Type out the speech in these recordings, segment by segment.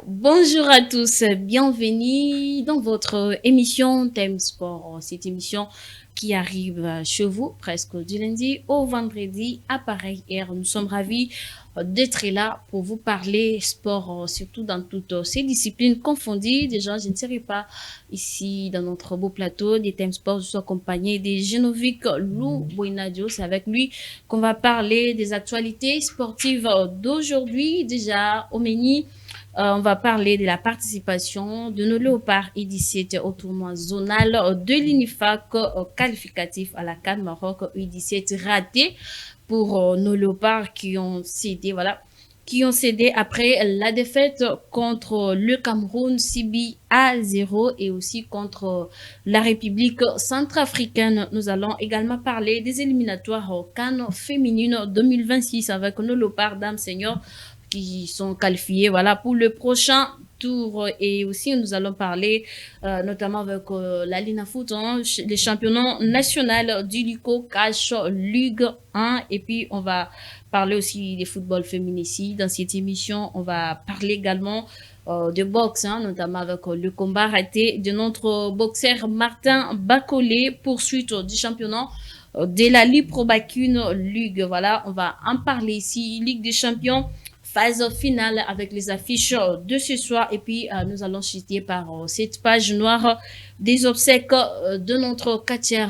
Bonjour à tous, bienvenue dans votre émission Thème Sport. Cette émission qui arrive chez vous presque du lundi au vendredi à pareille heure. Nous sommes ravis d'être là pour vous parler sport, surtout dans toutes ces disciplines confondues. Déjà, je ne serai pas ici dans notre beau plateau des Thèmes Sport. Je suis accompagné de Genovic Lou Boinadio. C'est avec lui qu'on va parler des actualités sportives d'aujourd'hui. Déjà, au menu, on va parler de la participation de nos léopards U17 au tournoi zonal de l'INIFAC qualificatif à la CAN Maroc U17 raté pour nos léopards qui ont cédé, après la défaite contre le Cameroun 6 buts à 0 et aussi contre la République centrafricaine. Nous allons également parler des éliminatoires au CAN féminine 2026 avec nos léopards dames seniors qui sont qualifiés pour le prochain tour. Et aussi nous allons parler notamment avec la Lina Foot, les championnats nationaux du Lico Cash Ligue 1, et puis on va parler aussi des football féminin ici dans cette émission. On va parler également de boxe, notamment avec le combat raté de notre boxeur Martin Bacolé, poursuite du championnat de la Ligue Pro Bacune Ligue. Voilà, on va en parler ici. Ligue des champions, phase finale avec les affiches de ce soir. Et puis, nous allons citer par cette page noire des obsèques de notre quartier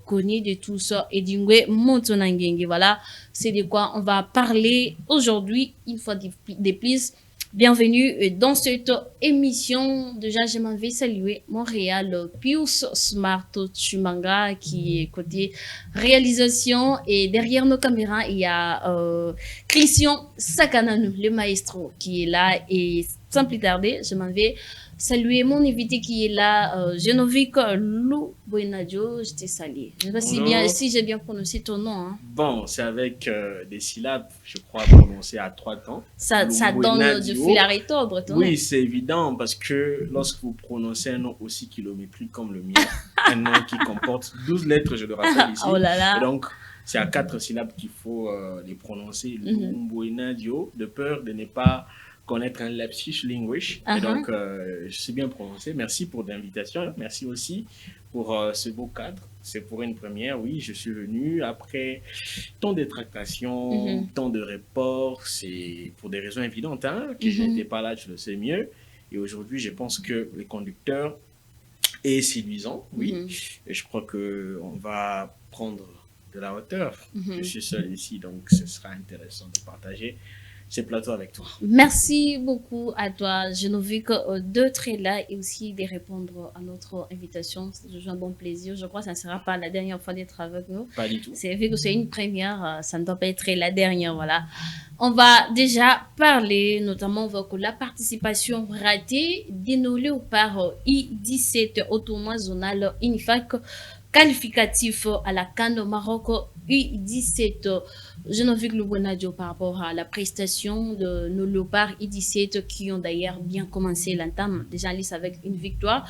connu de tous, Edingwe Montonangenge. Voilà, c'est de quoi on va parler aujourd'hui, une fois de plus. Bienvenue dans cette émission. Déjà, je m'en vais saluer Montréal, Pius Smart Chumanga qui est côté réalisation, et derrière nos caméras, il y a Christian Sakananu, le maestro, qui est là. Et sans plus tarder, je m'en vais saluer mon invité qui est là, Genovic Lou Boinadio. Je te salue. Je ne sais pas si j'ai bien prononcé ton nom. Bon, c'est avec des syllabes, je crois, prononcées à 3 temps. Ça donne du fil à retordre. Oui, c'est évident parce que lorsque vous prononcez un nom aussi kilométrique comme le mien, un nom qui comporte 12 lettres, je le rappelle ici. Oh là là. Et donc, c'est à 4 syllabes qu'il faut les prononcer. Lou Boinadio, de peur de ne pas connaître un lapsus linguistique. Et donc, je sais bien prononcer. Merci pour l'invitation. Merci aussi pour ce beau cadre. C'est pour une première. Oui, je suis venu après tant de tractations, tant de reports. C'est pour des raisons évidentes que je n'étais pas là, je le sais mieux. Et aujourd'hui, je pense que le conducteur est séduisant. Oui. Et je crois qu'on va prendre de la hauteur. Je suis seul ici, donc ce sera intéressant de partager ce plateau avec toi. Merci beaucoup à toi, Genovic, d'être là et aussi de répondre à notre invitation. C'est toujours un bon plaisir. Je crois que ça ne sera pas la dernière fois d'être avec nous. Pas du tout. C'est vrai que c'est une première, ça ne doit pas être la dernière. Voilà. On va déjà parler notamment avec la participation ratée de nos léopards I-17 au tournoi zonal INIFAC qualificatif à la CAN Maroc U17. Genovic Lou Boinadio, par rapport à la prestation de nos léopards U17 qui ont d'ailleurs bien commencé l'entame, déjà en lice avec une victoire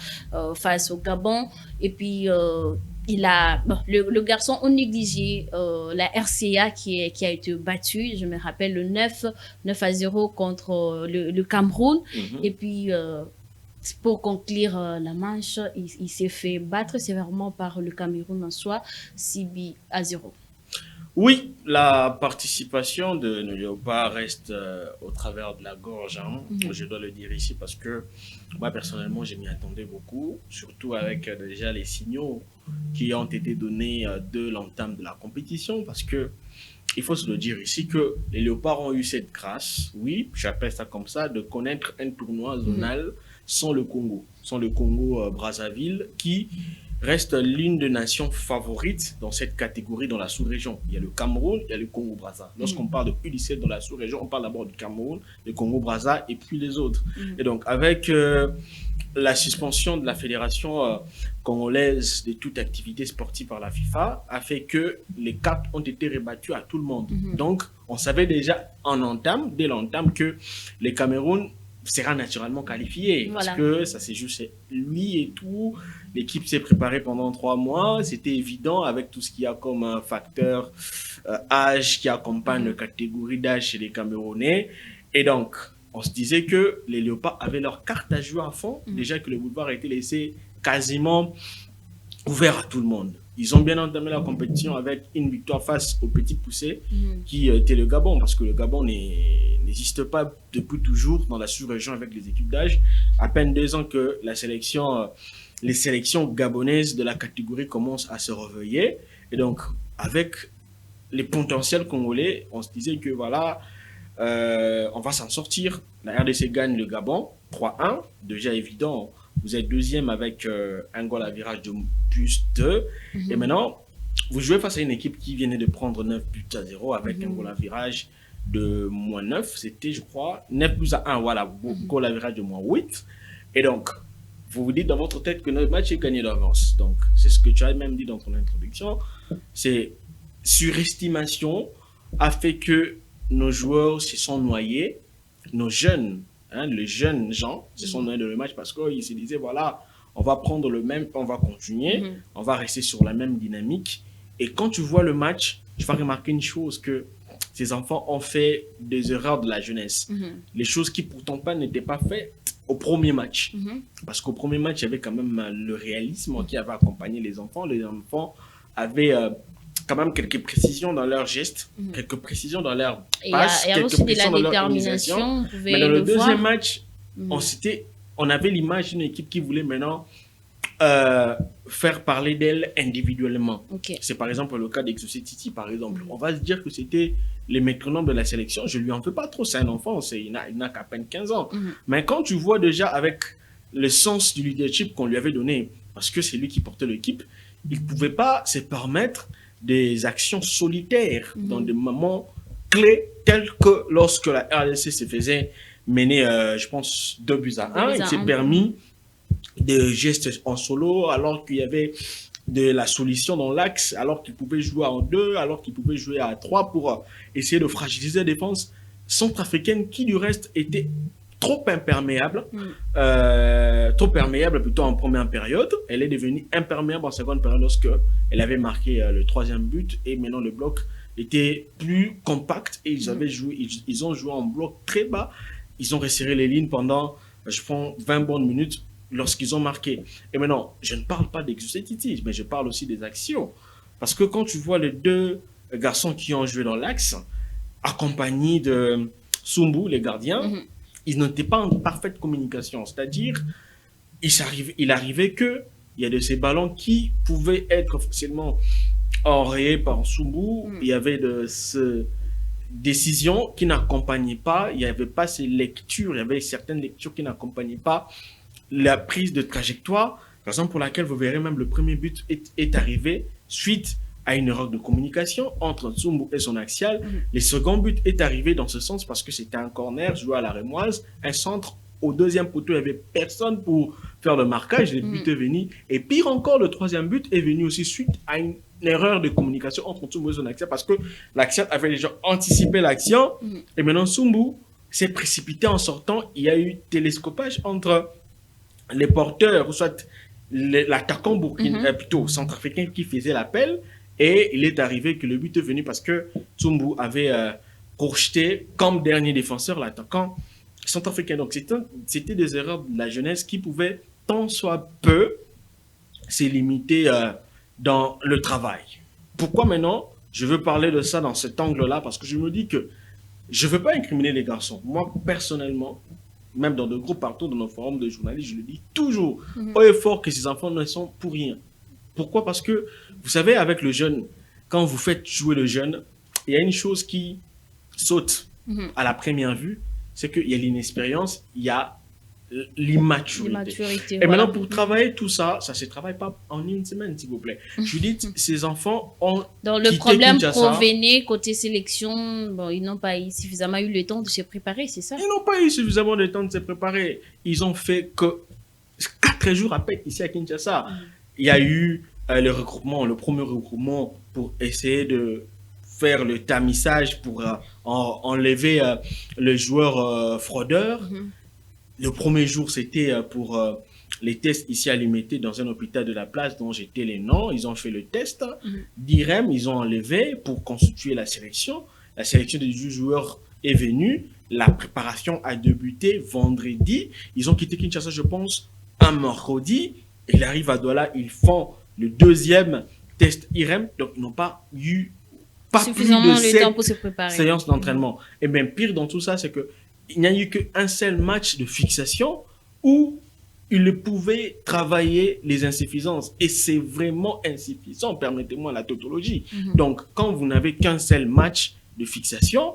face au Gabon. Et puis, le garçon a négligé la RCA qui a été battue, je me rappelle, le 9 à 0 contre le Cameroun. Et puis, pour conclure la manche, il s'est fait battre sévèrement par le Cameroun en soi, 6 buts à 0. Oui, la participation de nos léopards reste au travers de la gorge, hein. Je dois le dire ici parce que moi personnellement je m'y attendais beaucoup, surtout avec déjà les signaux qui ont été donnés de l'entame de la compétition parce que il faut se le dire ici que les léopards ont eu cette grâce, oui, j'appelle ça comme ça, de connaître un tournoi zonal sans le Congo Brazzaville, qui reste l'une des nations favorites dans cette catégorie dans la sous-région. Il y a le Cameroun, il y a le Congo-Brazza. Lorsqu'on parle de U17 dans la sous-région, on parle d'abord du Cameroun, du Congo-Brazza et puis les autres. Et donc, avec la suspension de la fédération congolaise de toute activité sportive par la FIFA a fait que les cartes ont été rebattues à tout le monde. Donc, on savait déjà dès l'entame, que les Cameroun sera naturellement qualifié parce que ça c'est juste lui et tout. L'équipe s'est préparée pendant 3 mois. C'était évident avec tout ce qu'il y a comme un facteur âge qui accompagne la catégorie d'âge chez les Camerounais. Et donc, on se disait que les Léopards avaient leur carte à jouer à fond. Déjà que le boulevard a été laissé quasiment ouvert à tout le monde. Ils ont bien entamé la compétition avec une victoire face au Petit Poussé, qui était le Gabon, parce que le Gabon n'existe pas depuis toujours dans la sous-région avec les équipes d'âge. À peine 2 ans que les sélections gabonaises de la catégorie commencent à se réveiller. Et donc, avec les potentiels congolais, on se disait que voilà, on va s'en sortir. La RDC gagne le Gabon, 3-1, déjà évident. Vous êtes deuxième avec un goal à virage de plus 2. Et maintenant, vous jouez face à une équipe qui venait de prendre 9 buts à 0 avec un goal à virage de moins 9. C'était, je crois, 9 buts à 1. Voilà, goal à virage de moins 8. Et donc, vous vous dites dans votre tête que notre match est gagné d'avance. Donc, c'est ce que tu as même dit dans ton introduction. C'est surestimation a fait que nos joueurs se sont noyés, nos jeunes, les jeunes gens se sont noyés dans le match parce qu'ils se disaient, voilà, on va prendre le même, on va continuer, on va rester sur la même dynamique. Et quand tu vois le match, tu vas remarquer une chose, que ces enfants ont fait des erreurs de la jeunesse. Les choses qui pourtant pas n'étaient pas faites au premier match. Parce qu'au premier match, il y avait quand même le réalisme qui avait accompagné les enfants. Les enfants avaient quand même quelques précisions dans leurs gestes, quelques précisions dans leurs passes, quelques précisions dans leur organisation. Mais dans le deuxième match, on avait l'image d'une équipe qui voulait maintenant faire parler d'elle individuellement. C'est par exemple le cas d'Exocé Titi, par exemple. On va se dire que c'était les métronomes de la sélection. Je lui en fais pas trop, c'est un enfant, il n'a qu'à peine 15 ans. Mais quand tu vois déjà avec le sens du leadership qu'on lui avait donné, parce que c'est lui qui portait l'équipe, il ne pouvait pas se permettre des actions solitaires dans des moments clés, tels que lorsque la RDC se faisait mener, je pense, 2 buts à 1, il s'est permis des gestes en solo, alors qu'il y avait de la solution dans l'axe, alors qu'il pouvait jouer en 2, alors qu'il pouvait jouer à 3 pour essayer de fragiliser la défense centrafricaine qui, du reste, était trop imperméable, plutôt en première période. Elle est devenue imperméable en seconde période lorsque elle avait marqué le 3e but, et maintenant le bloc était plus compact et ils ont joué en bloc très bas. Ils ont resserré les lignes pendant, je pense, 20 bonnes minutes lorsqu'ils ont marqué. Et maintenant, je ne parle pas d'Exocé Titi, mais je parle aussi des actions. Parce que quand tu vois les 2 garçons qui ont joué dans l'axe, accompagnés de Sumbu, les gardiens, ils n'étaient pas en parfaite communication. C'est-à-dire, il arrivait qu'il y a de ces ballons qui pouvaient être facilement enrayés par Sumbu. Il y avait de ces décisions qui n'accompagnaient pas, il n'y avait pas ces lectures, il y avait certaines lectures qui n'accompagnaient pas la prise de trajectoire, raison pour laquelle vous verrez même le premier but est arrivé suite à une erreur de communication entre Sumbu et son axial. Le second but est arrivé dans ce sens parce que c'était un corner joué à la Rémoise, un centre au 2e poteau, il n'y avait personne pour faire le marquage, le but est venu. Et pire encore, le 3e but est venu aussi suite à une erreur de communication entre Sumbu et son axial parce que l'axial avait déjà anticipé l'action et maintenant Sumbu s'est précipité en sortant. Il y a eu télescopage entre les porteurs, ou soit l'attaquant plutôt centrafricain qui faisait l'appel, et il est arrivé que le but est venu parce que Sumbu avait projeté comme dernier défenseur l'attaquant centrafricain. Donc c'était des erreurs de la jeunesse qui pouvaient tant soit peu se limiter dans le travail. Pourquoi maintenant je veux parler de ça dans cet angle-là parce que je me dis que je ne veux pas incriminer les garçons. Moi, personnellement, même dans de groupes partout, dans nos forums de journalistes, je le dis toujours, haut et fort, que ces enfants ne sont pour rien. Pourquoi? Parce que, vous savez, avec le jeune, quand vous faites jouer le jeune, il y a une chose qui saute à la première vue, c'est qu'il y a l'inexpérience, il y a l'immaturité. Et maintenant, pour travailler tout ça, ça ne se travaille pas en une semaine, s'il vous plaît. Je vous dis, ces enfants ont Donc, le problème provenait côté sélection, bon, ils n'ont pas suffisamment eu le temps de se préparer, c'est ça? Ils n'ont pas eu suffisamment de temps de se préparer. Ils ont fait que 4 jours à peine ici à Kinshasa. Il y a eu le premier regroupement pour essayer de faire le tamissage pour enlever le joueur fraudeur. Le premier jour, c'était pour les tests ici à l'IMT dans un hôpital de la place dont j'étais les noms. Ils ont fait le test d'IREM, ils ont enlevé pour constituer la sélection. La sélection des joueurs est venue. La préparation a débuté vendredi. Ils ont quitté Kinshasa, je pense, un mercredi. Ils arrivent à Douala, ils font le deuxième test IREM. Donc, ils n'ont pas eu suffisamment de temps pour se préparer. Séance d'entraînement. Et bien, pire dans tout ça, c'est que il n'y a eu qu'un seul match de fixation où ils pouvaient travailler les insuffisances. Et c'est vraiment insuffisant, permettez-moi la tautologie. Donc, quand vous n'avez qu'un seul match de fixation,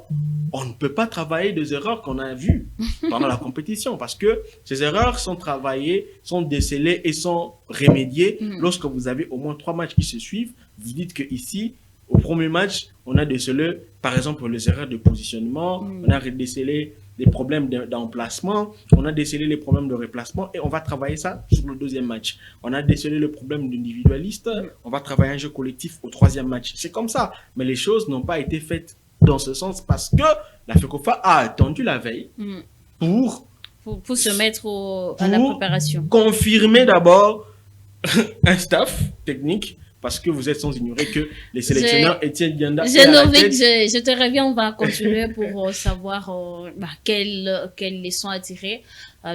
on ne peut pas travailler des erreurs qu'on a vues pendant la compétition parce que ces erreurs sont travaillées, sont décelées et sont remédiées lorsque vous avez au moins 3 matchs qui se suivent. Vous dites qu'ici, au premier match, on a décelé, par exemple, les erreurs de positionnement, on a décelé des problèmes d'emplacement, on a décelé les problèmes de replacement et on va travailler ça sur le deuxième match. On a décelé le problème d'individualiste, on va travailler un jeu collectif au troisième match. C'est comme ça, mais les choses n'ont pas été faites dans ce sens parce que la FECOFA a attendu la veille pour se mettre à la préparation. Confirmer d'abord un staff technique. Parce que vous êtes sans ignorer que les sélectionneurs Étienne Dianda... Je te reviens, on va continuer pour savoir quelles leçons à tirer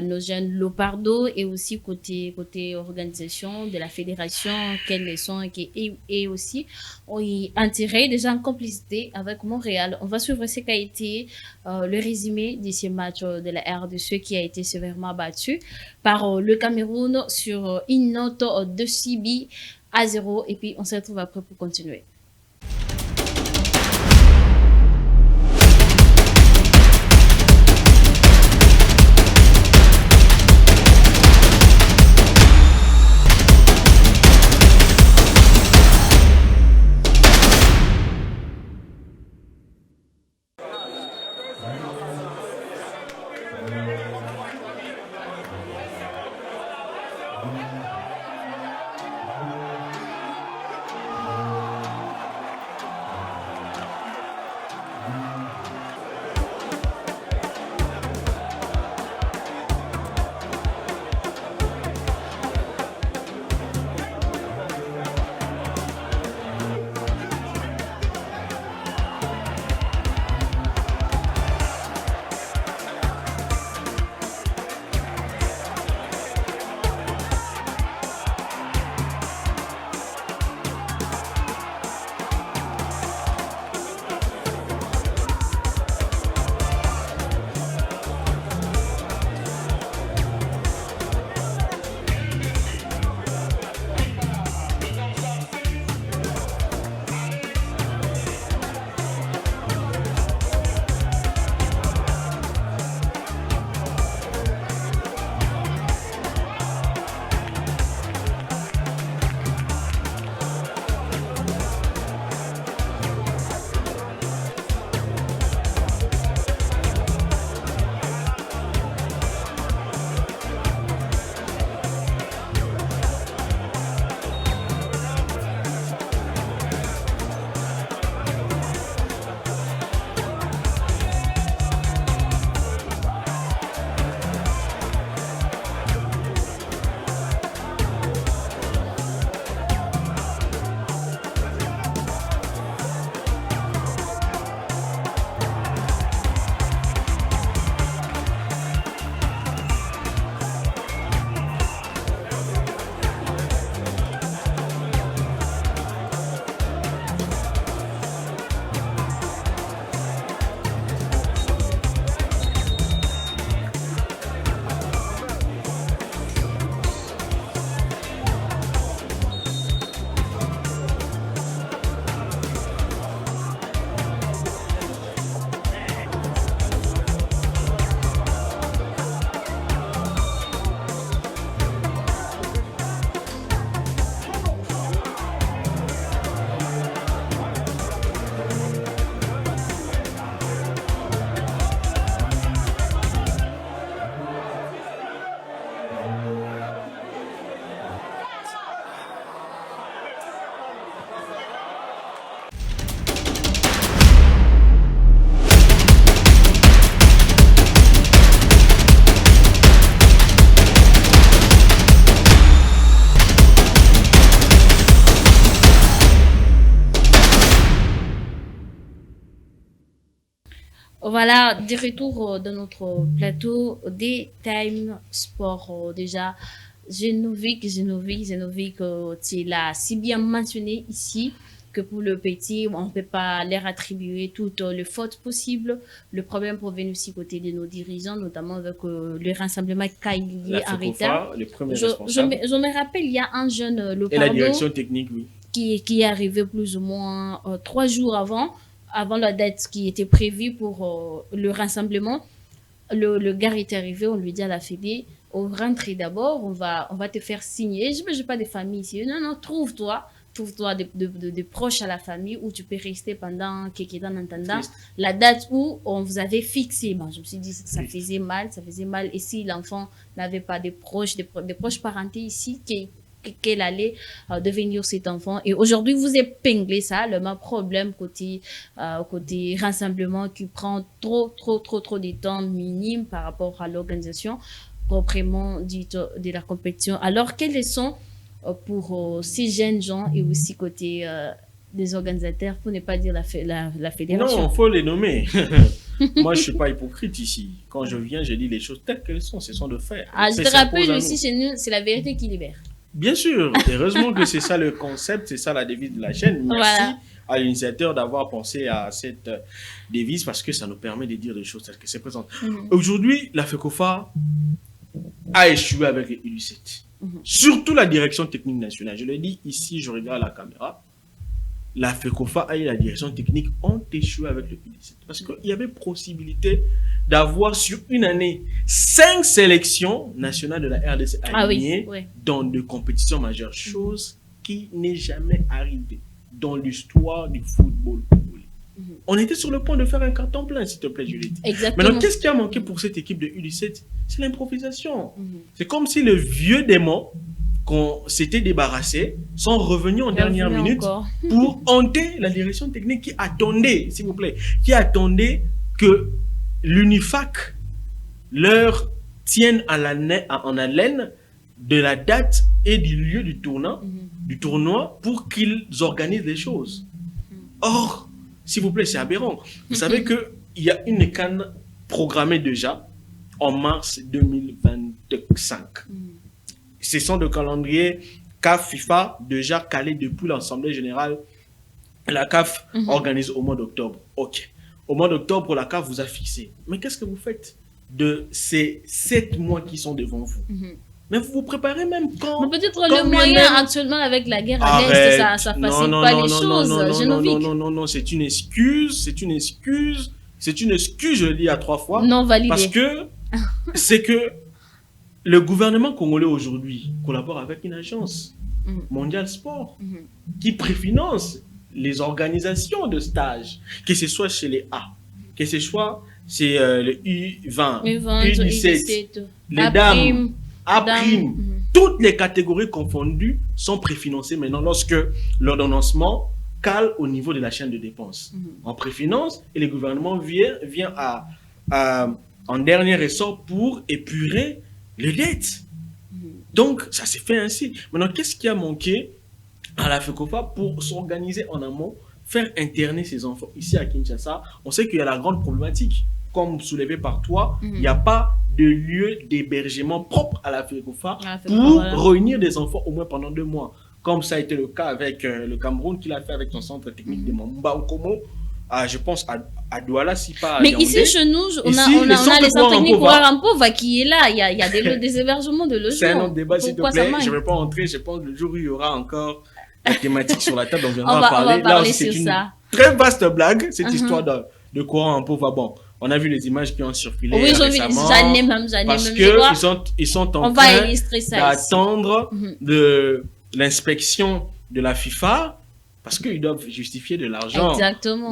nos jeunes Lopardo et aussi côté organisation de la fédération, quelles leçons et aussi en tirer déjà en complicité avec Montréal. On va suivre ce qu'a été le résumé de ces matchs de la RDC qui a été sévèrement battu par le Cameroun sur une note de 6 buts à 0 et puis on se retrouve après pour continuer. Voilà, de retour dans notre plateau des Time Sport. Déjà, Genovic, tu l'as si bien mentionné ici que pour le petit, on ne peut pas leur attribuer toutes les fautes possibles. Le problème provient aussi côté de nos dirigeants, notamment avec le rassemblement Kaili en retard. Le premier responsable. Je me rappelle, il y a un jeune, Et la direction technique, oui. Qui est arrivé plus ou moins 3 jours avant la date qui était prévue pour le rassemblement. Le gars est arrivé, on lui dit à la Fédé, on rentre d'abord, on va te faire signer. Je n'ai pas de famille ici. Non, trouve-toi des proches à la famille où tu peux rester pendant quelques temps en attendant la date où on vous avait fixé. Bon, je me suis dit, ça faisait mal. Et si l'enfant n'avait pas des proches parentés ici, qu'elle allait devenir cet enfant. Et aujourd'hui, vous épinglez ça, le même problème côté rassemblement qui prend trop de temps minime par rapport à l'organisation proprement dite de la compétition. Alors, quelles sont pour ces jeunes gens et aussi côté des organisateurs, pour ne pas dire la fédération? Non, il faut les nommer. Moi, je ne suis pas hypocrite ici. Quand je viens, je dis les choses telles qu'elles sont. Ce sont de faire. Je te rappelle aussi, chez nous, c'est la vérité qui libère. Bien sûr, heureusement que c'est ça le concept, c'est ça la devise de la chaîne. Merci à l'initiateur d'avoir pensé à cette devise parce que ça nous permet de dire des choses telles que c'est présent. Aujourd'hui, la FECOFA a échoué avec les U17. Surtout la direction technique nationale. Je le dis ici, je regarde la caméra. La FECOFA et la direction technique ont échoué avec le U17 parce qu'il y avait possibilité d'avoir sur une année 5 sélections nationales de la RDC alignées dans de compétitions majeures, chose qui n'est jamais arrivée dans l'histoire du football congolais. On était sur le point de faire un carton plein, s'il te plaît, Juliette. Exactement. Maintenant, qu'est-ce qui a manqué pour cette équipe de U17? C'est l'improvisation. C'est comme si le vieux démon qu'on s'était débarrassé sont revenus en dernière minute pour hanter la direction technique qui attendait, s'il vous plaît, qui attendait que l'UNIFAC leur tienne en haleine de la date et du lieu du tournoi pour qu'ils organisent les choses. Or, s'il vous plaît, c'est aberrant. Vous savez qu'il y a une CAN programmée déjà en mars 2025. Ce sont des calendriers CAF, FIFA, déjà calés depuis l'Assemblée générale. La CAF organise au mois d'octobre. Ok. Au mois d'octobre, la CAF vous a fixé. Mais qu'est-ce que vous faites de ces 7 mois qui sont devant vous? Mais vous vous préparez même quand? Peut-être le moyen actuellement avec la guerre à l'Est, ça facilite pas les choses. Non, c'est une excuse, je le dis à 3 fois. Non validé. Parce que c'est que le gouvernement congolais aujourd'hui collabore avec une agence, Mondial Sport, qui préfinance les organisations de stages, que ce soit chez les A, que ce soit chez le U20, U17, les dames, A', toutes les catégories confondues sont préfinancées maintenant lorsque l'ordonnancement cale au niveau de la chaîne de dépenses. On préfinance et le gouvernement vient en dernier ressort pour épurer les dettes. Donc, ça s'est fait ainsi. Maintenant, qu'est-ce qui a manqué à la FECOFA pour s'organiser en amont, faire interner ces enfants ici à Kinshasa? On sait qu'il y a la grande problématique. Comme soulevé par toi, il n'y a pas de lieu d'hébergement propre à la FECOFA pour réunir des enfants au moins pendant 2 mois. Comme ça a été le cas avec le Cameroun, qu'il a fait avec son centre technique de Mamba Nkomo. Je pense à Douala, si pas à Mais Yaoundé. ici, chez nous, on a les centres techniques pour Rampova qui est là. Il y a des hébergements de logements. C'est un autre débat, s'il te plaît. Je ne vais pas entrer. Je pense que le jour où il y aura encore la thématique sur la table, on viendra parler. On va parler sur ça. Très vaste blague, cette histoire de courant en pauvre. Bon, on a vu les images qui ont circulé récemment. Parce qu'ils sont en train d'attendre de l'inspection de la FIFA, parce qu'ils doivent justifier de l'argent,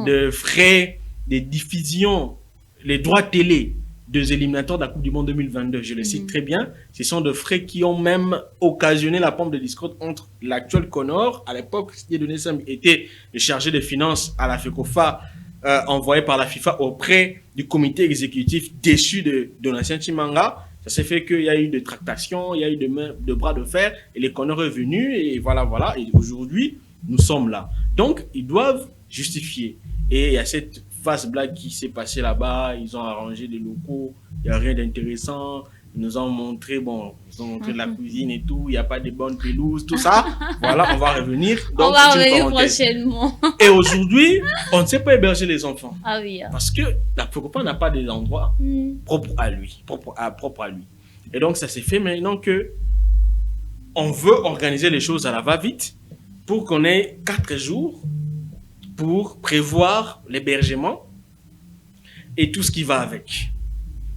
de frais, des diffusions, les droits télé des éliminatoires de la Coupe du Monde 2022. Je le cite très bien. Ce sont de frais qui ont même occasionné la pompe de discorde entre l'actuel Connor. À l'époque, Dieudonné Sam était le chargé des finances à la FECOFA, envoyé par la FIFA auprès du comité exécutif déchu de l'ancien Chimanga. Ça s'est fait qu'il y a eu des tractations, il y a eu de bras de fer, et les Connors est venu, et voilà. Et aujourd'hui, nous sommes là. Donc, ils doivent justifier. Et il y a cette fasse blague qui s'est passé là-bas. Ils ont arrangé des locaux, il n'y a rien d'intéressant. Ils nous ont montré, de la cuisine et tout, il n'y a pas de bonnes pelouses, tout ça. Voilà, on va revenir. Donc, on va revenir prochainement. Et aujourd'hui, on ne sait pas héberger les enfants. Ah oui. Parce que la FECOFA n'a pas des endroits propres à lui. Propres à lui. Et donc, ça s'est fait maintenant que on veut organiser les choses à la va-vite pour qu'on ait 4 jours pour prévoir l'hébergement et tout ce qui va avec.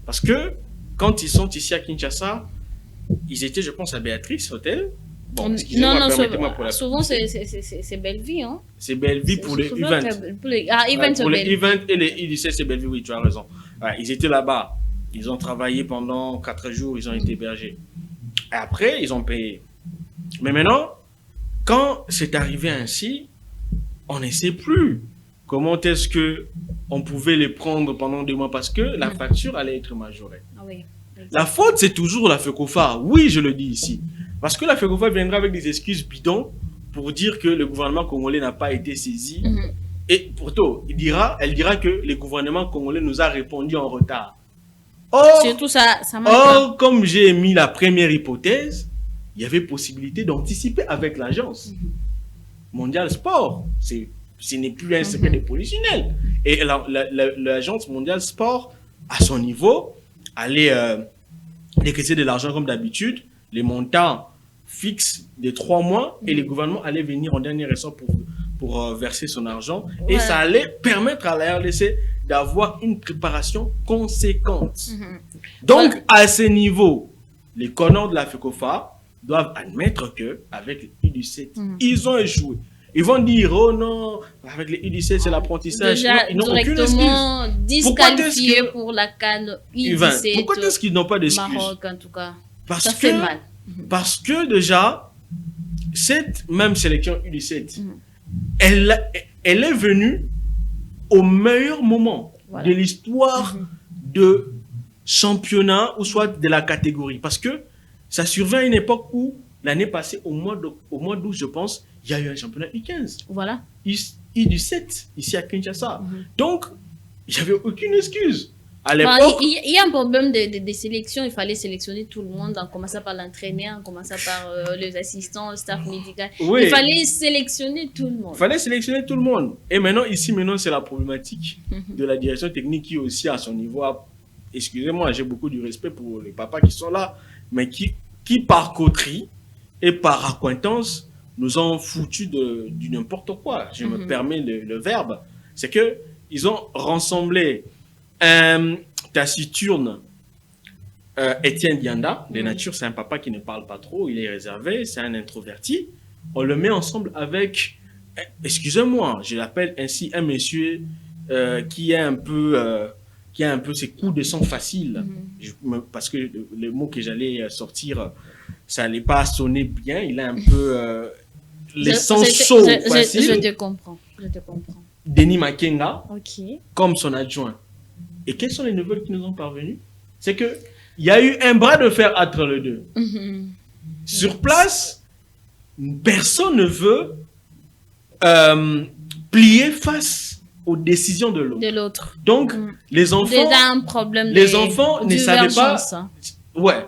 Parce que quand ils sont ici à Kinshasa, ils étaient, je pense, à Béatrice Hotel. Bon, non, souvent c'est Bellevue. Hein? C'est Bellevue pour les events. Pour les events et les IDC, c'est Bellevue, oui, tu as raison. Ouais, ils étaient là-bas. Ils ont travaillé pendant 4 jours, ils ont été hébergés. Et après, ils ont payé. Mais maintenant, quand c'est arrivé ainsi, on ne sait plus comment est-ce qu'on pouvait les prendre pendant 2 mois parce que la facture allait être majorée. Ah oui. La faute, c'est toujours la FECOFA. Oui, je le dis ici. Parce que la FECOFA viendra avec des excuses bidons pour dire que le gouvernement congolais n'a pas été saisi. Et pourtant, elle dira que le gouvernement congolais nous a répondu en retard. Surtout ça marche. Comme j'ai mis la première hypothèse, il y avait possibilité d'anticiper avec l'agence mondiale sport. Ce n'est plus un secret de polichinelle. Et l'agence mondiale sport, à son niveau, allait décaisser de l'argent comme d'habitude, les montants fixes de 3 mois, et le gouvernement allait venir en dernier ressort pour verser son argent. Ouais. Et ça allait permettre à la RDC d'avoir une préparation conséquente. Donc, à ce niveau, les connards de la FECOFA doivent admettre qu'avec les U17, ils ont échoué. Ils vont dire, oh non, avec les U17, c'est l'apprentissage. Ils n'ont aucune excuse. Disqualifiés pour la CAN U17. Pourquoi est-ce qu'ils n'ont pas d'excuse? Maroc, en tout cas. Parce ça fait mal. Parce que déjà, cette même sélection U17, elle est venue au meilleur moment de l'histoire de championnat ou soit de la catégorie. Parce que ça survient à une époque où, l'année passée, au mois d'août, je pense, il y a eu un championnat U15. Voilà. U17, ici à Kinshasa. Donc, il n'y avait aucune excuse. À l'époque, il y a un problème de sélection. Il fallait sélectionner tout le monde, en commençant par l'entraîneur, en commençant par les assistants, le staff médical. Oui. Il fallait sélectionner tout le monde. Il fallait sélectionner tout le monde. Et maintenant, c'est la problématique de la direction technique qui aussi à son niveau. Excusez-moi, j'ai beaucoup de respect pour les papas qui sont là, mais qui par coterie et par accointance nous ont foutu du n'importe quoi. Je me permets le verbe. C'est que ils ont rassemblé un taciturne Étienne Dianda. De nature, c'est un papa qui ne parle pas trop, il est réservé, c'est un introverti. On le met ensemble avec, excusez-moi, je l'appelle ainsi, un monsieur qui a un peu ses coups de sang faciles. Parce que le mot que j'allais sortir, ça n'allait pas sonner bien. Il a un peu les sangs chauds faciles. Je te comprends. Denis Makenga, comme son adjoint. Et quelles sont les nouvelles qui nous ont parvenues? C'est qu'il y a eu un bras de fer entre les deux. Sur place, personne ne veut plier face aux décisions de l'autre. Donc, les enfants... Déjà un problème les enfants ne savaient pas... Ouais,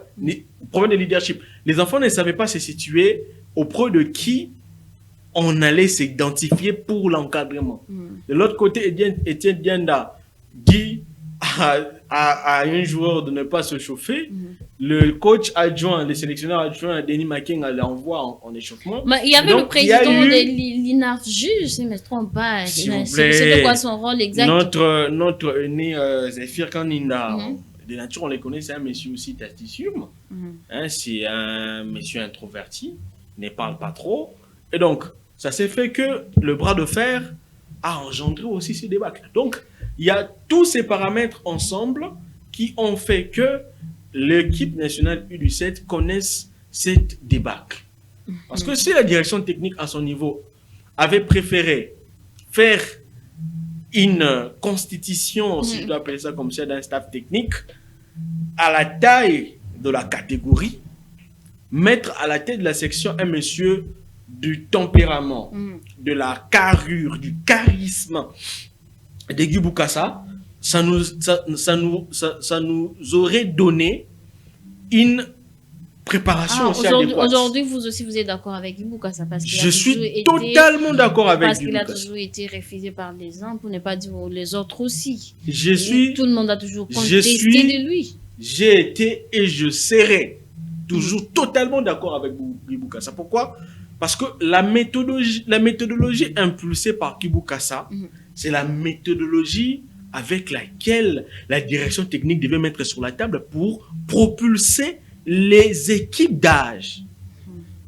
problème de leadership. Les enfants ne savaient pas se situer auprès de qui on allait s'identifier pour l'encadrement. De l'autre côté, Étienne Dianda dit à un joueur de ne pas se chauffer. Le coach adjoint, le sélectionneur adjoint, Denis Makenga, l'envoie en échauffement. Mais il y avait le président de l'INAFJU, je ne me trompe pas. C'était quoi son rôle exact? Notre aîné Zéphir Kaninda, de nature, on les connaît, c'est un monsieur aussi tasticium. C'est un monsieur introverti, ne parle pas trop. Et donc, ça s'est fait que le bras de fer a engendré aussi ces débats. Donc, il y a tous ces paramètres ensemble qui ont fait que l'équipe nationale U17 connaisse cette débâcle. Parce que si la direction technique à son niveau avait préféré faire une constitution, si je dois appeler ça comme ça, d'un staff technique, à la taille de la catégorie, mettre à la tête de la section un monsieur du tempérament, de la carrure, du charisme, de Guy Bokassa, ça nous aurait donné une préparation aussi adéquate. Aujourd'hui, vous aussi, vous êtes d'accord avec Guy Bokassa parce qu'il Je suis totalement d'accord avec parce Guy qu'il a Bokassa. toujours été refusé par les uns, pour ne pas dire les autres aussi. Tout le monde a toujours contesté de lui. J'ai été et je serai toujours totalement d'accord avec Guy Bokassa. Pourquoi? Parce que la méthodologie impulsée par Guy Bokassa, c'est la méthodologie avec laquelle la direction technique devait mettre sur la table pour propulser les équipes d'âge.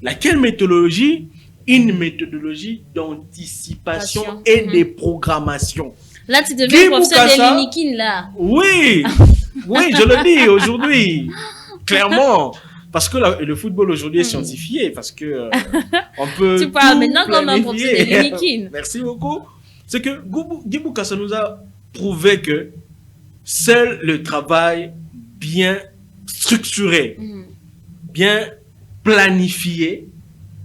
Laquelle méthodologie? Une méthodologie d'anticipation et de programmation. Là, tu deviens professeur de l'Unikin, là. Oui, oui, je le dis aujourd'hui, clairement. Parce que le football aujourd'hui est scientifié, parce que on peut. Tu parles maintenant comme un professeur de l'Unikin. Merci beaucoup. C'est que Guy Bokassa nous a prouvé que seul le travail bien structuré, bien planifié,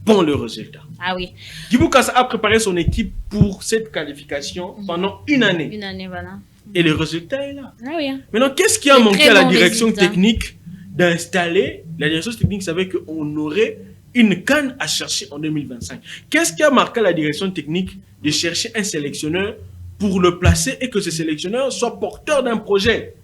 bon le résultat. Ah oui. Guy Bokassa a préparé son équipe pour cette qualification pendant une année. Une année, voilà. Et le résultat est là. Ah oui. Maintenant, qu'est-ce qui a manqué à la direction technique d'installer? La direction technique savait qu'on aurait une CAN à chercher en 2025. Qu'est-ce qui a marqué à la direction technique de chercher un sélectionneur pour le placer et que ce sélectionneur soit porteur d'un projet?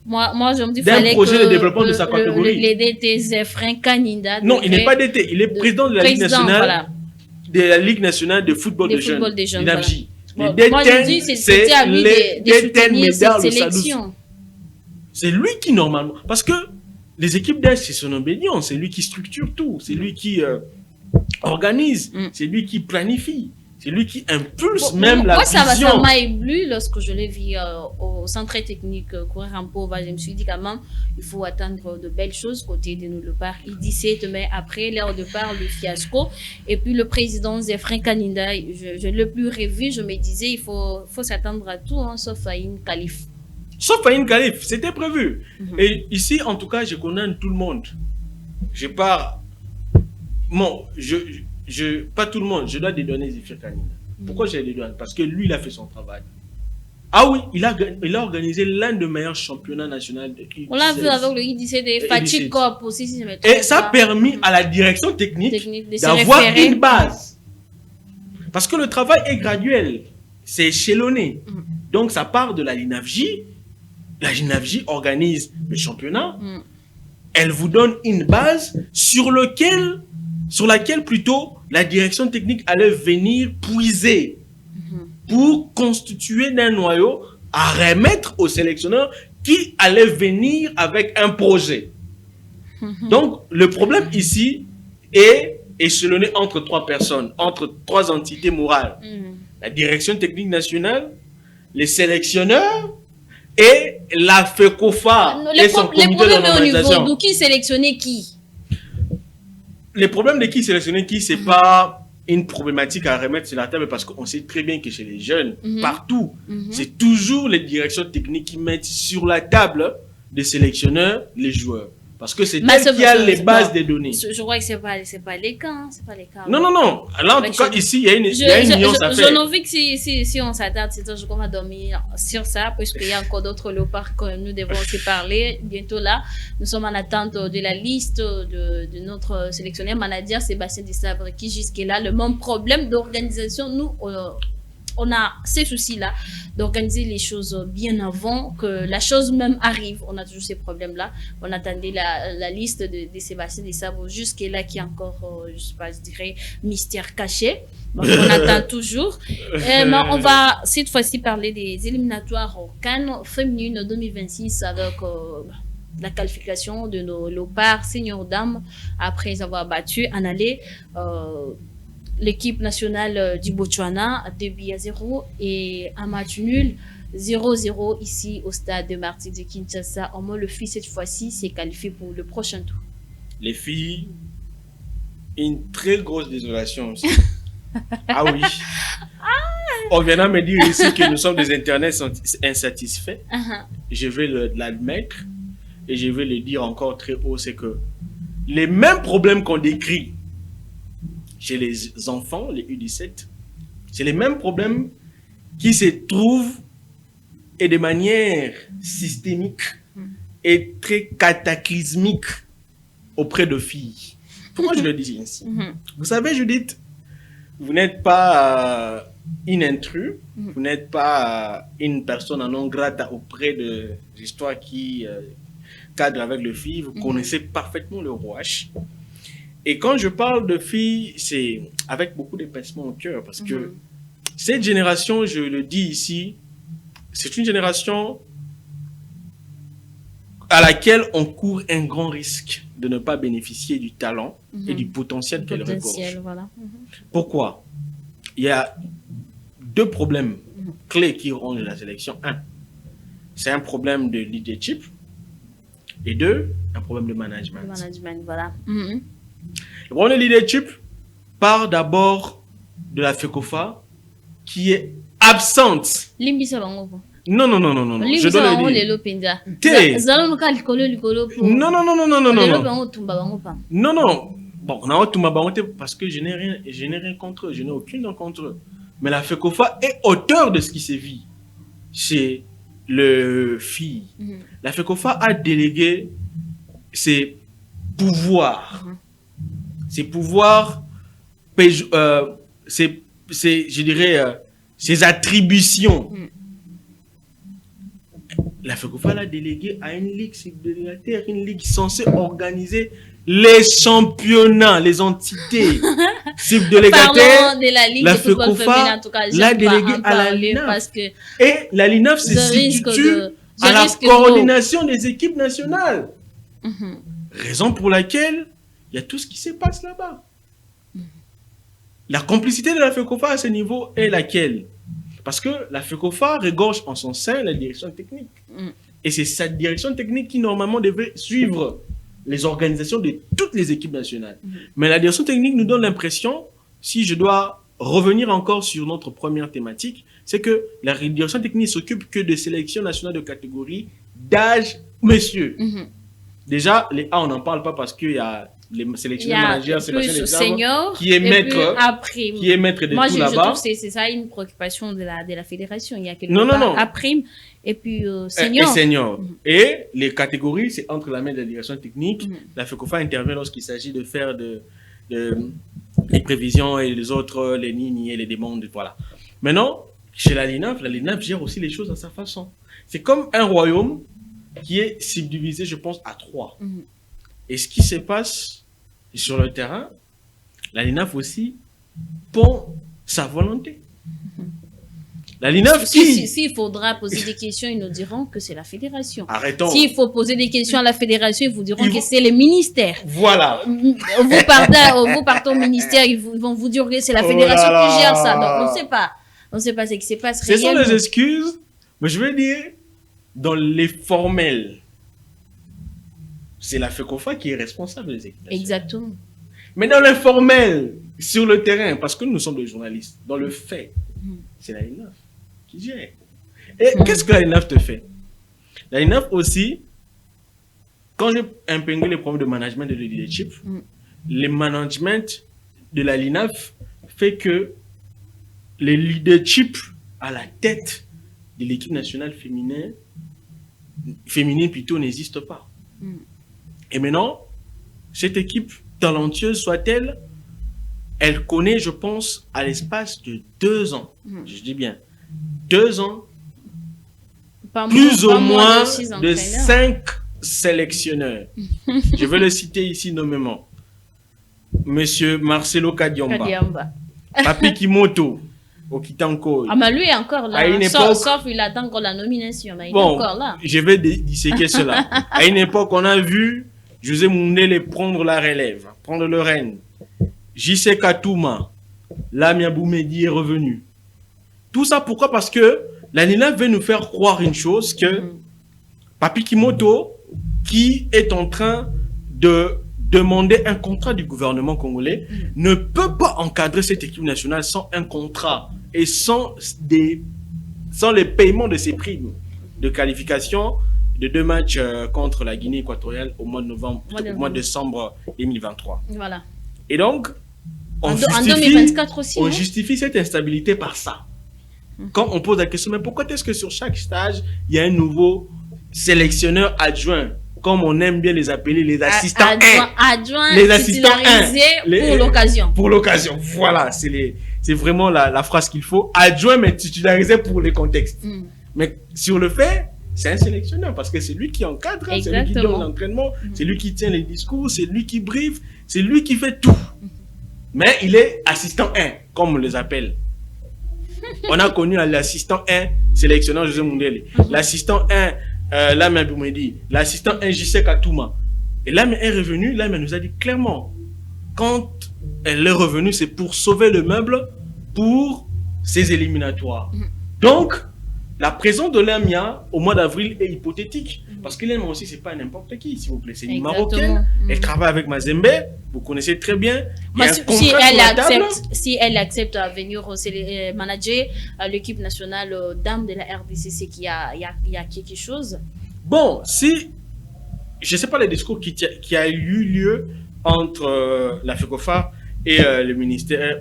Moi, je me dis d'un projet de développement de sa catégorie. Le DT Zefrin Kaninda. Non, il n'est pas DT, il est président de la Ligue nationale, voilà, de la Ligue nationale de football des jeunes. Voilà. Moi, je dis, c'était à lui de soutenir cette sélection. C'est lui qui, normalement, parce que les équipes d'âge, c'est son obédience, c'est lui qui structure tout, c'est lui qui organise, c'est lui qui planifie. C'est lui qui impulse même la vision. Moi, ça m'a ébloui lorsque je l'ai vu au centre technique courir en pauvre. Je me suis dit quand même, il faut attendre de belles choses côté de nous le part. Il dit 7 mai après l'heure de part, le fiasco. Et puis le président Zefrin Kaninda, je l'ai plus revu. Je me disais, il faut s'attendre à tout, hein, sauf à une qualif. Sauf à une qualif, c'était prévu. Et ici, en tout cas, je connais tout le monde. Je pars. Bon, pas tout le monde, je dois dédouaner Zefrin Kaninda. Pourquoi je les dédouane? Parce que lui, il a fait son travail. Ah oui, il a organisé l'un des meilleurs championnats nationaux. On l'a vu avec le I17 et Fatih Corp aussi, si je me trompe. Et ça a permis à la direction technique d'avoir une base. Parce que le travail est graduel, c'est échelonné. Donc ça part de la LINAFJ. La LINAFJ organise le championnat. Elle vous donne une base sur laquelle plutôt la direction technique allait venir puiser pour constituer d'un noyau à remettre au sélectionneur qui allait venir avec un projet. Donc, le problème ici est échelonné entre 3 personnes, entre 3 entités morales. La direction technique nationale, les sélectionneurs et la FECOFA et son comité d'organisation. De qui sélectionner qui? Le problème de qui sélectionner qui, c'est pas une problématique à remettre sur la table parce qu'on sait très bien que chez les jeunes, partout, c'est toujours les directions techniques qui mettent sur la table des sélectionneurs les joueurs. Parce que c'est tel qui a les bases des données. Je crois que c'est pas les cas. Hein, c'est pas les cas. Non. Là, en tout cas, ici, il y a une nuance à faire. Je n'envie que si on s'attarde, c'est qu'on va dormir sur ça, parce qu'il y a encore d'autres léopards que nous devons aussi parler. Bientôt là, nous sommes en attente de la liste de notre sélectionneur manager Sébastien Desabre, qui jusque-là, le même problème d'organisation, nous... on a ces soucis-là d'organiser les choses bien avant que la chose même arrive. On a toujours ces problèmes-là. On attendait la liste de Sébastien Desabre jusque-là qui est encore, je sais pas, je dirais, mystère caché. Donc, on attend toujours. Mais on va cette fois-ci parler des éliminatoires au CAN féminine 2026 avec la qualification de nos léopards seniors dames après avoir battu en aller l'équipe nationale du Botswana 2-0 et un match nul 0-0 ici au stade de Martyrs de Kinshasa. Au moins, le filles cette fois-ci s'est qualifié pour le prochain tour. Les filles, une très grosse désolation aussi. Ah oui. On viendra me dire ici que nous sommes des internets insatisfaits. Je vais l'admettre et je vais le dire encore très haut, c'est que les mêmes problèmes qu'on décrit chez les enfants, les U17, c'est les mêmes problèmes qui se trouvent et de manière systémique et très cataclysmique auprès de filles. Pourquoi je le dis ainsi? Vous savez, Judith, vous n'êtes pas une intrus, vous n'êtes pas une personne non grata auprès de l'histoire qui cadre avec le filles. Vous connaissez parfaitement le rouage. Et quand je parle de filles, c'est avec beaucoup de pincements au cœur, parce que cette génération, je le dis ici, c'est une génération à laquelle on court un grand risque de ne pas bénéficier du talent et du potentiel qu'elle regorge. Voilà. Pourquoi? Il y a deux problèmes clés qui rongent la sélection. Un, c'est un problème de leadership. Et deux, un problème de management. Le management, voilà. Le problème de leadership part d'abord de la FECOFA qui est absente. Non, non, non, non, non, non. Je dois le dire. Non, non, non, non, non, non, non. Non, non. Bon, on a tout ma parce que je n'ai rien contre eux. Je n'ai aucune dent contre eux. Mais la FECOFA est auteur de ce qui s'est vu chez le FI. La FECOFA a délégué ses pouvoirs. Ses pouvoirs, je dirais, ses attributions. La FECOFA l'a délégué à une ligue subdélégataire, une ligue censée organiser les championnats, les entités subdélégataires. La FECOFA l'a délégué à la LINAF. Et la LINAF se situe à la coordination des équipes nationales. Raison pour laquelle il y a tout ce qui se passe là-bas. La complicité de la FECOFA à ce niveau est laquelle? Parce que la FECOFA regorge en son sein la direction technique. Et c'est cette direction technique qui normalement devait suivre les organisations de toutes les équipes nationales. Mais la direction technique nous donne l'impression, si je dois revenir encore sur notre première thématique, c'est que la direction technique s'occupe que de sélection nationale de catégorie d'âge, monsieur. Déjà, les A, on n'en parle pas parce qu'il y a les sélectionneurs managers, Sébastien senior, qui est maître de moi, tout je là-bas. trouve que c'est ça une préoccupation de la fédération. Il y a quelque part A prime et puis senior. Et senior. Et les catégories, c'est entre la main de la direction technique. La FECOFA intervient lorsqu'il s'agit de faire les prévisions et les autres, les lignes et les demandes. Voilà. Maintenant, chez la LINAF gère aussi les choses à sa façon. C'est comme un royaume qui est subdivisé, je pense, à 3. Et ce qui se passe sur le terrain, la LINAF aussi pond sa volonté. La LINAF s'il faudra poser des questions, ils nous diront que c'est la fédération. Arrêtons. S'il faut poser des questions à la fédération, ils vous diront que c'est les ministères. Voilà. Vous partez au ministère, ils vont vous dire que c'est la fédération qui gère ça. Donc, on ne sait pas. On ne sait pas ce qui se passe réellement. Ce sont des excuses, mais je veux dire, dans les formels, c'est la FECOFA qui est responsable des équipes. Exactement. Mais dans l'informel, sur le terrain, parce que nous sommes des journalistes, dans le fait, c'est la LINAF qui gère. Et qu'est-ce que la LINAF te fait? La LINAF aussi, quand j'ai imprimé les problèmes de management et de leadership, le management de la LINAF fait que le leadership à la tête de l'équipe nationale féminine plutôt n'existe pas. Et maintenant, cette équipe talentueuse soit-elle, elle connaît, je pense, à l'espace de 2 ans, je dis bien 2 ans, plus ou moins de 5 sélectionneurs. Je vais le citer ici nommément. Monsieur Marcelo Kadiamba. Papi Kimoto, Okitanko. Ah, mais lui est encore là. Sauf il attend encore la nomination. Mais il est encore là. Je vais disséquer cela. À une époque, on a vu José Mundele prendre la relève, prendre le règne. J.C. Katouma, Lamia Boumedi est revenu. Tout ça, pourquoi? Parce que la LINAF veut nous faire croire une chose, que Papi Kimoto, qui est en train de demander un contrat du gouvernement congolais, ne peut pas encadrer cette équipe nationale sans un contrat et sans les paiements de ses primes de qualification de 2 matchs contre la Guinée équatoriale au mois de décembre 2023. Voilà. Et donc, en 2024 aussi, on justifie cette instabilité par ça. Quand on pose la question, mais pourquoi est-ce que sur chaque stage, il y a un nouveau sélectionneur adjoint, comme on aime bien les appeler, les assistants adjoint, les assistants pour l'occasion. Pour l'occasion, voilà, c'est vraiment la phrase qu'il faut. Adjoint, mais titularisé pour les contextes. Mais sur le fait, c'est un sélectionneur parce que c'est lui qui encadre, c'est lui qui donne l'entraînement, c'est lui qui tient les discours, c'est lui qui briefe, c'est lui qui fait tout. Mais il est assistant 1, comme on les appelle. On a connu l'assistant 1, sélectionneur José Mundele, l'assistant 1, Lamia Boumedi, l'assistant 1, Jissé Katouma. Et Lamia est revenu, Lamia nous a dit clairement, quand elle est revenue, c'est pour sauver le meuble pour ses éliminatoires. Donc, la présence de Lamia au mois d'avril est hypothétique. Parce que Lamia aussi, c'est pas n'importe qui, s'il vous plaît. C'est une Marocaine. Elle travaille avec Mazembe. Vous connaissez très bien. Si elle accepte de venir manager l'équipe nationale dames de la RDC, c'est qu'il y a quelque chose. Bon, si... Je ne sais pas le discours qui a eu lieu entre la FECOFA et le ministère,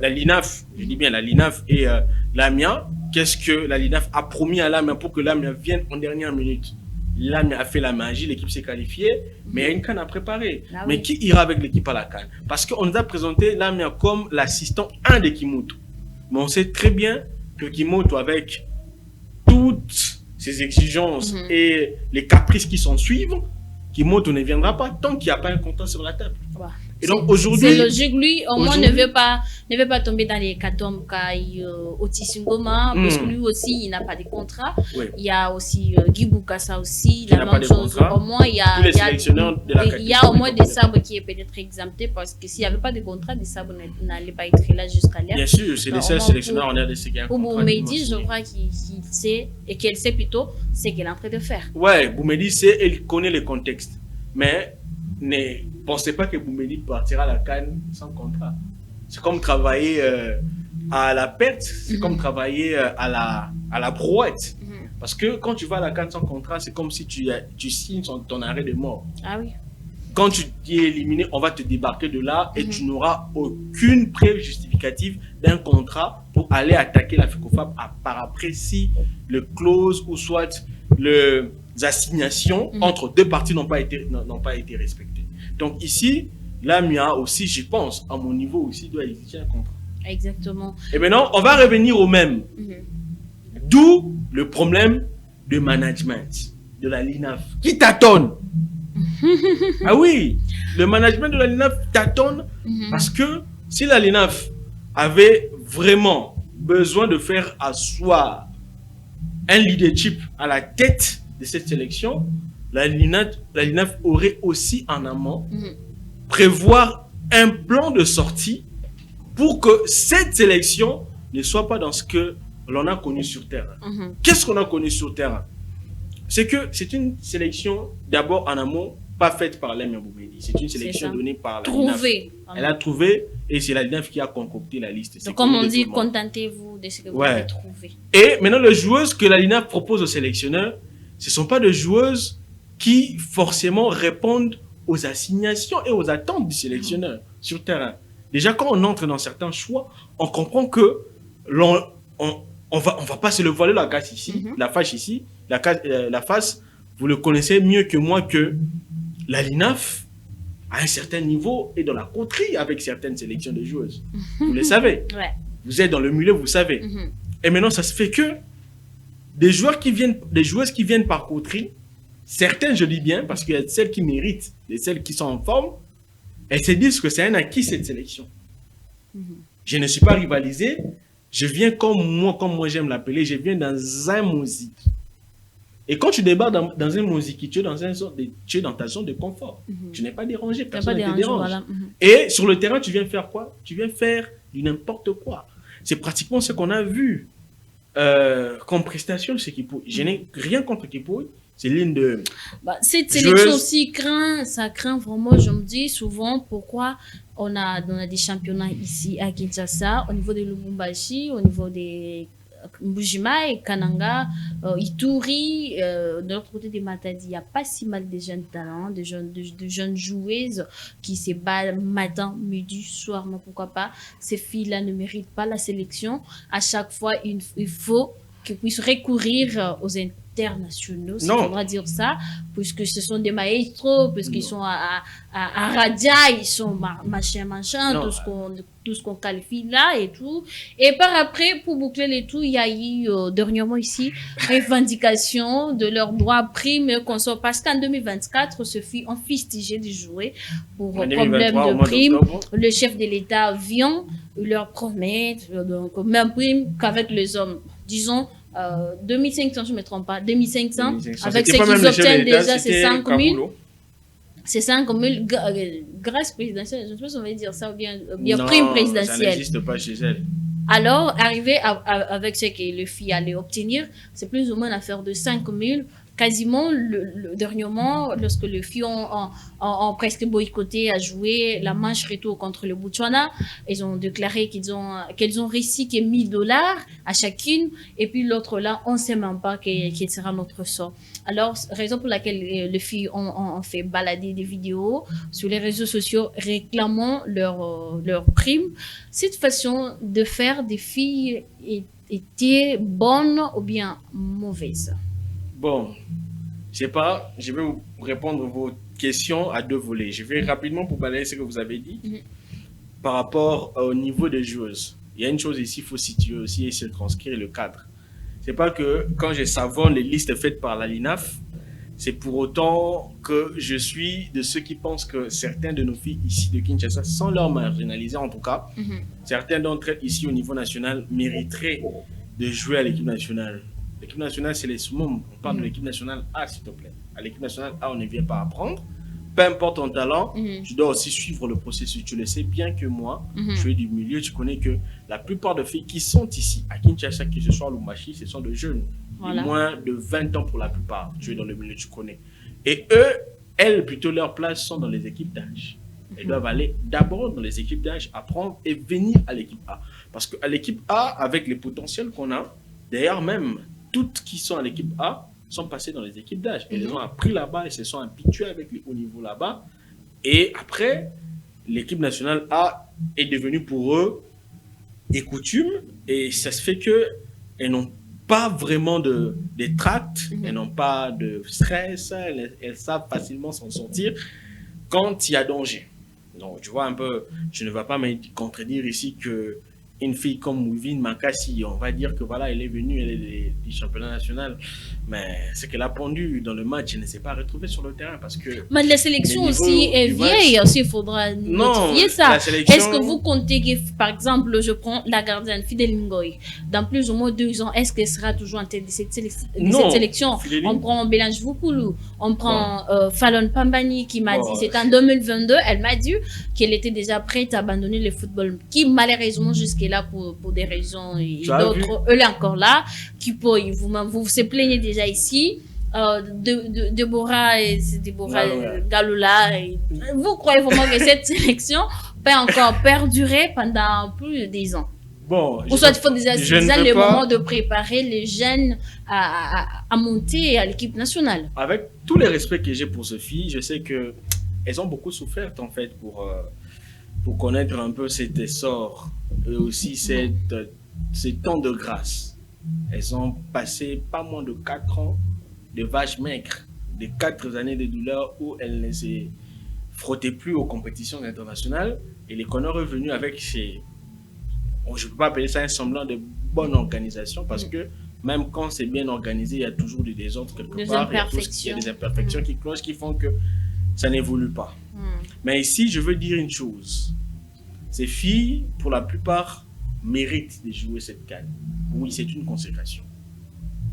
la LINAF, je dis bien la LINAF et Lamia. Qu'est-ce que la LINAF a promis à Lamia pour que Lamia vienne en dernière minute? Lamia a fait la magie, l'équipe s'est qualifiée, mais il y a une CAN à préparer. Ah, mais qui ira avec l'équipe à la CAN? Parce qu'on nous a présenté Lamia comme l'assistant 1 de Kimoto. Mais on sait très bien que Kimoto, avec toutes ses exigences et les caprices qui s'en suivent, Kimoto ne viendra pas tant qu'il n'y a pas un contrat sur la table. Ouais. Et donc aujourd'hui, c'est logique, lui au moins ne veut pas tomber dans les catombes Otis Ngoma, parce que lui aussi il n'a pas de contrat. Oui. Il y a aussi Guy Boukassa aussi, la même chose. Au moins il y a au moins des sabres qui est peut-être exempté, parce que s'il n'y avait pas de contrat, des sabres n'allaient pas être là jusqu'à là. Bien sûr, c'est les seuls sélectionneurs en RDC qui a un contrat. Pour Boumedi, je crois qu'il sait, et qu'elle sait plutôt, c'est qu'elle est en train de faire. Ouais, Boumedi sait, elle connaît le contexte. Mais ne pensez pas que Boumedi partira à la CAN sans contrat. C'est comme travailler à la perte, c'est comme travailler à la brouette. Parce que quand tu vas à la CAN sans contrat, c'est comme si tu signes ton arrêt de mort. Ah oui. Quand tu es éliminé, on va te débarquer de là et tu n'auras aucune preuve justificative d'un contrat pour aller attaquer la FECOFAP par après si le clause ou soit les assignations entre deux parties n'ont pas été respectées. Donc ici, Lamia aussi, je pense, à mon niveau aussi, doit exiger un contrat. Exactement. Et maintenant, on va revenir au même. D'où le problème de management de la LINAF qui tâtonne. Ah oui, le management de la LINAF tâtonne parce que si la LINAF avait vraiment besoin de faire asseoir un leadership à la tête de cette sélection, la LINAF aurait aussi en amont prévoir un plan de sortie pour que cette sélection ne soit pas dans ce que l'on a connu sur terrain. Qu'est-ce qu'on a connu sur terrain? C'est que c'est une sélection d'abord en amont pas faite par Lamia Boumedi. C'est une sélection donnée par la LINAF. Elle a trouvé et c'est la LINAF qui a concocté la liste. Donc comme on dit, contentez-vous de ce que vous avez trouvé. Et maintenant, les joueuses que la LINAF propose aux sélectionneurs, ce ne sont pas des joueuses qui forcément répondent aux assignations et aux attentes du sélectionneur sur terrain. Déjà, quand on entre dans certains choix, on comprend que on va pas se le voiler la face ici, la face, vous le connaissez mieux que moi que la LINAF, à un certain niveau, est dans la coterie avec certaines sélections de joueuses. Vous le savez. Vous êtes dans le milieu, vous savez. Et maintenant, ça se fait que des joueuses qui viennent par coterie, certaines, je dis bien, parce qu'il y a celles qui méritent et celles qui sont en forme, elles se disent que c'est un acquis cette sélection. Je ne suis pas rivalisé, je viens comme moi j'aime l'appeler, je viens dans un musique. Et quand tu débarques dans un musique, tu es dans ta zone de confort. Tu n'es pas dérangé, personne ne te dérange. Voilà. Et sur le terrain, tu viens faire quoi? Tu viens faire du n'importe quoi. C'est pratiquement ce qu'on a vu comme prestation de ce Kipoué. Je n'ai rien contre Kipoué. C'est l'une de... cette sélection aussi ça craint vraiment, je me dis souvent, pourquoi on a des championnats ici à Kinshasa, au niveau de Lubumbashi, au niveau des Mbujimai, Kananga, Ituri, de l'autre côté des Matadi, il n'y a pas si mal de jeunes talents, de jeunes joueuses qui se battent matin, midi, soir, mais pourquoi pas. Ces filles-là ne méritent pas la sélection. À chaque fois, il faut qu'ils puissent recourir aux internationaux, s'il faudra dire ça, puisque ce sont des maestros, puisqu'ils sont à Radia, ils sont machin, tout ce qu'on qualifie là et tout. Et par après, pour boucler les tout, il y a eu dernièrement ici, revendication de leurs droits primes qu'on sort, parce qu'en 2024, ce fut en fustigé de jouer pour problème de primes. Le chef de l'État vient leur promettre, donc, même prime qu'avec les hommes. Disons, 2500, je ne me trompe pas, 2500, avec ce qu'ils obtiennent déjà, c'est 5000. C'est 5000 grâce présidentielle, je ne sais pas si on va dire ça, ou bien prime présidentielle. Ça n'existe pas chez elle. Alors, arriver avec ce que le FI allait obtenir, c'est plus ou moins une affaire de 5000. Quasiment, dernièrement, lorsque le FI ont presque boycotté à jouer la manche retour contre le Botswana, ils ont déclaré qu'ils ont réussi que $1000 à chacune, et puis l'autre là, on ne sait même pas quel sera notre sort. Alors, raison pour laquelle les filles ont fait balader des vidéos sur les réseaux sociaux réclamant leur prime. Cette façon de faire des filles était bonne ou bien mauvaise? Bon, je sais pas, je vais vous répondre vos questions à deux volets. Je vais rapidement pour balayer ce que vous avez dit. Par rapport au niveau des joueuses. Il y a une chose ici, il faut situer aussi et circonscrire le cadre. C'est pas que quand je savonne les listes faites par la LINAF, c'est pour autant que je suis de ceux qui pensent que certains de nos filles ici de Kinshasa, sans leur marginaliser en tout cas, certains d'entre elles ici au niveau national mériteraient de jouer à l'équipe nationale. L'équipe nationale, c'est les summums. On parle de l'équipe nationale A, s'il te plaît. À l'équipe nationale A, on ne vient pas apprendre. Peu importe ton talent, tu dois aussi suivre le processus. Tu le sais bien que moi, je suis du milieu, tu connais que la plupart des filles qui sont ici, à Kinshasa, que ce soit à Lumbashi, ce sont de jeunes. Voilà. Moins de 20 ans pour la plupart. Tu es dans le milieu, tu connais. Et elles, plutôt, leur place sont dans les équipes d'âge. Elles doivent aller d'abord dans les équipes d'âge, apprendre et venir à l'équipe A. Parce qu'à l'équipe A, avec les potentiels qu'on a, d'ailleurs même, toutes qui sont à l'équipe A sont passées dans les équipes d'âge. Elles ont appris là-bas, elles se sont habituées avec les hauts niveaux là-bas. Et après, l'équipe nationale A est devenue pour eux des coutumes. Et ça se fait qu'elles n'ont pas vraiment de tracts, elles n'ont pas de stress, elles savent facilement s'en sortir quand il y a danger. Donc, tu vois un peu, je ne vais pas me contredire ici que une fille comme Mouvine Makassi, on va dire que voilà, elle est venue, elle est du championnat national, mais ce qu'elle a pondu dans le match, elle ne s'est pas retrouvée sur le terrain parce que... Mais la sélection aussi est vieille, aussi il faudra notifier ça. Est-ce que vous comptez que, par exemple, je prends la gardienne Fidel Ngoy, dans plus ou moins 2 ans, est-ce qu'elle sera toujours en tête de cette sélection? On prend Bélange Voukoulou, on prend Fallon Pambani qui m'a dit, c'est en 2022, elle m'a dit qu'elle était déjà prête à abandonner le football, qui malheureusement jusqu'à là pour des raisons et d'autres, elle est encore là, qui peut, vous vous plaignez déjà ici, Deborah Galoula, vous croyez vraiment que cette sélection peut encore perdurer pendant plus de 10 ans? Bon, ou soit il faut déjà le moment de préparer les jeunes à monter à l'équipe nationale. Avec tous les respects que j'ai pour Sophie, je sais que elles ont beaucoup souffert en fait pour connaître un peu cet essor et aussi ces temps de grâce. Elles ont passé pas moins de 4 ans de vaches maigres, de 4 années de douleur où elles ne se frottaient plus aux compétitions internationales et les qu'on est revenu avec ces... Je ne peux pas appeler ça un semblant de bonne organisation parce que même quand c'est bien organisé, il y a toujours des désordres quelque part. Il y a des imperfections qui clochent, qui font que ça n'évolue pas. Mais ici, je veux dire une chose. Ces filles, pour la plupart, méritent de jouer cette CAN. Oui, c'est une consécration.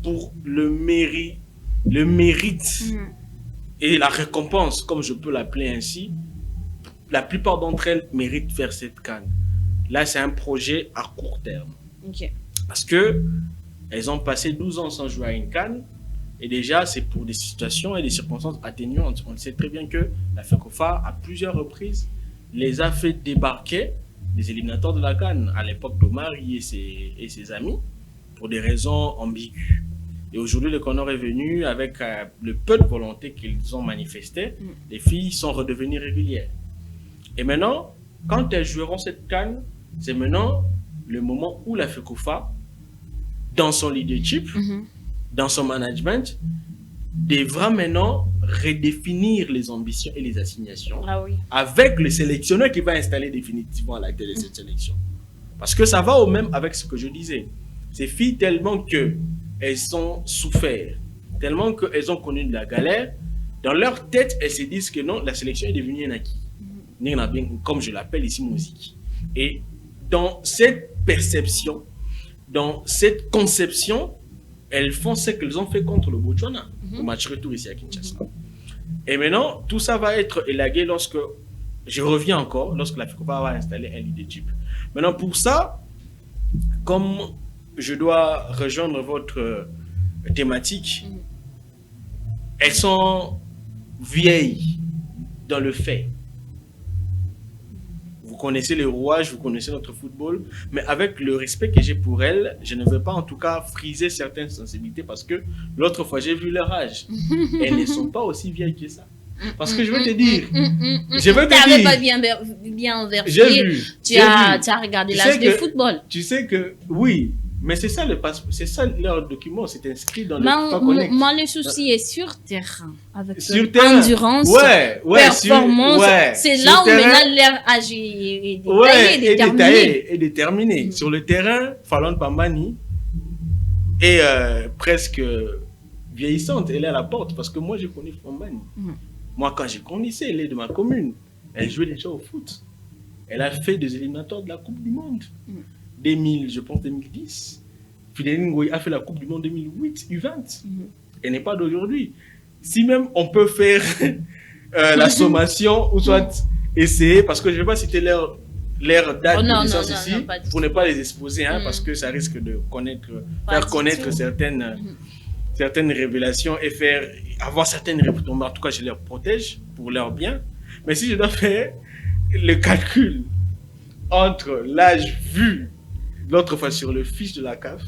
Pour le mérite et la récompense, comme je peux l'appeler ainsi, la plupart d'entre elles méritent de faire cette CAN. Là, c'est un projet à court terme. Parce que elles ont passé 12 ans sans jouer à une CAN. Et déjà, c'est pour des situations et des circonstances atténuantes. On sait très bien que la FECOFA, à plusieurs reprises, les a fait débarquer des éliminateurs de la CAN. À l'époque d'Omar et ses amis, pour des raisons ambiguës. Et aujourd'hui, le Condor est venu avec le peu de volonté qu'ils ont manifesté. Les filles sont redevenues régulières. Et maintenant, quand elles joueront cette CAN, c'est maintenant le moment où la FECOFA, dans son leadership, dans son management, devra maintenant redéfinir les ambitions et les assignations avec le sélectionneur qui va installer définitivement à la tête de cette sélection. Parce que ça va au même avec ce que je disais. Ces filles, tellement qu'elles ont souffert, tellement qu'elles ont connu de la galère, dans leur tête, elles se disent que non, la sélection est devenue un acquis. Comme je l'appelle ici, musique. Et dans cette perception, dans cette conception, elles font ce qu'elles ont fait contre le Botswana, au match retour ici à Kinshasa. Et maintenant, tout ça va être élagué lorsque, je reviens encore, lorsque la FECOFA va installer un leadership. Maintenant, pour ça, comme je dois rejoindre votre thématique, elles sont vieilles dans le fait. Vous connaissez les rouages, vous connaissez notre football, mais avec le respect que j'ai pour elles, je ne veux pas en tout cas friser certaines sensibilités parce que l'autre fois j'ai vu leur âge. Elles ne sont pas aussi vieilles que ça. Parce que je veux te dire, tu pas bien versé, tu as regardé l'âge du football. Tu sais que, oui, mais c'est ça leur document, c'est inscrit dans le FIFA Connect. Moi, le souci est sur terrain, avec endurance, performance, c'est là où maintenant leur âge est déterminé. Sur le terrain, Falon Pambani est presque vieillissante, elle est à la porte, parce que moi, je connais Pambani. Moi, quand je connaissais, elle est de ma commune. Elle jouait déjà au foot. Elle a fait des éliminatoires de la Coupe du Monde. 2010. Fideline Ngoyi a fait la Coupe du Monde 2008, U20. Elle n'est pas d'aujourd'hui. Si même on peut faire la sommation, ou soit essayer, parce que je ne vais pas citer leur date de naissance ici, pour ne pas les exposer, parce que ça risque de faire connaître certaines révélations et avoir certaines retombées. En tout cas, je les protège pour leur bien. Mais si je dois faire le calcul entre l'âge vu l'autre fois sur le fiche de la CAF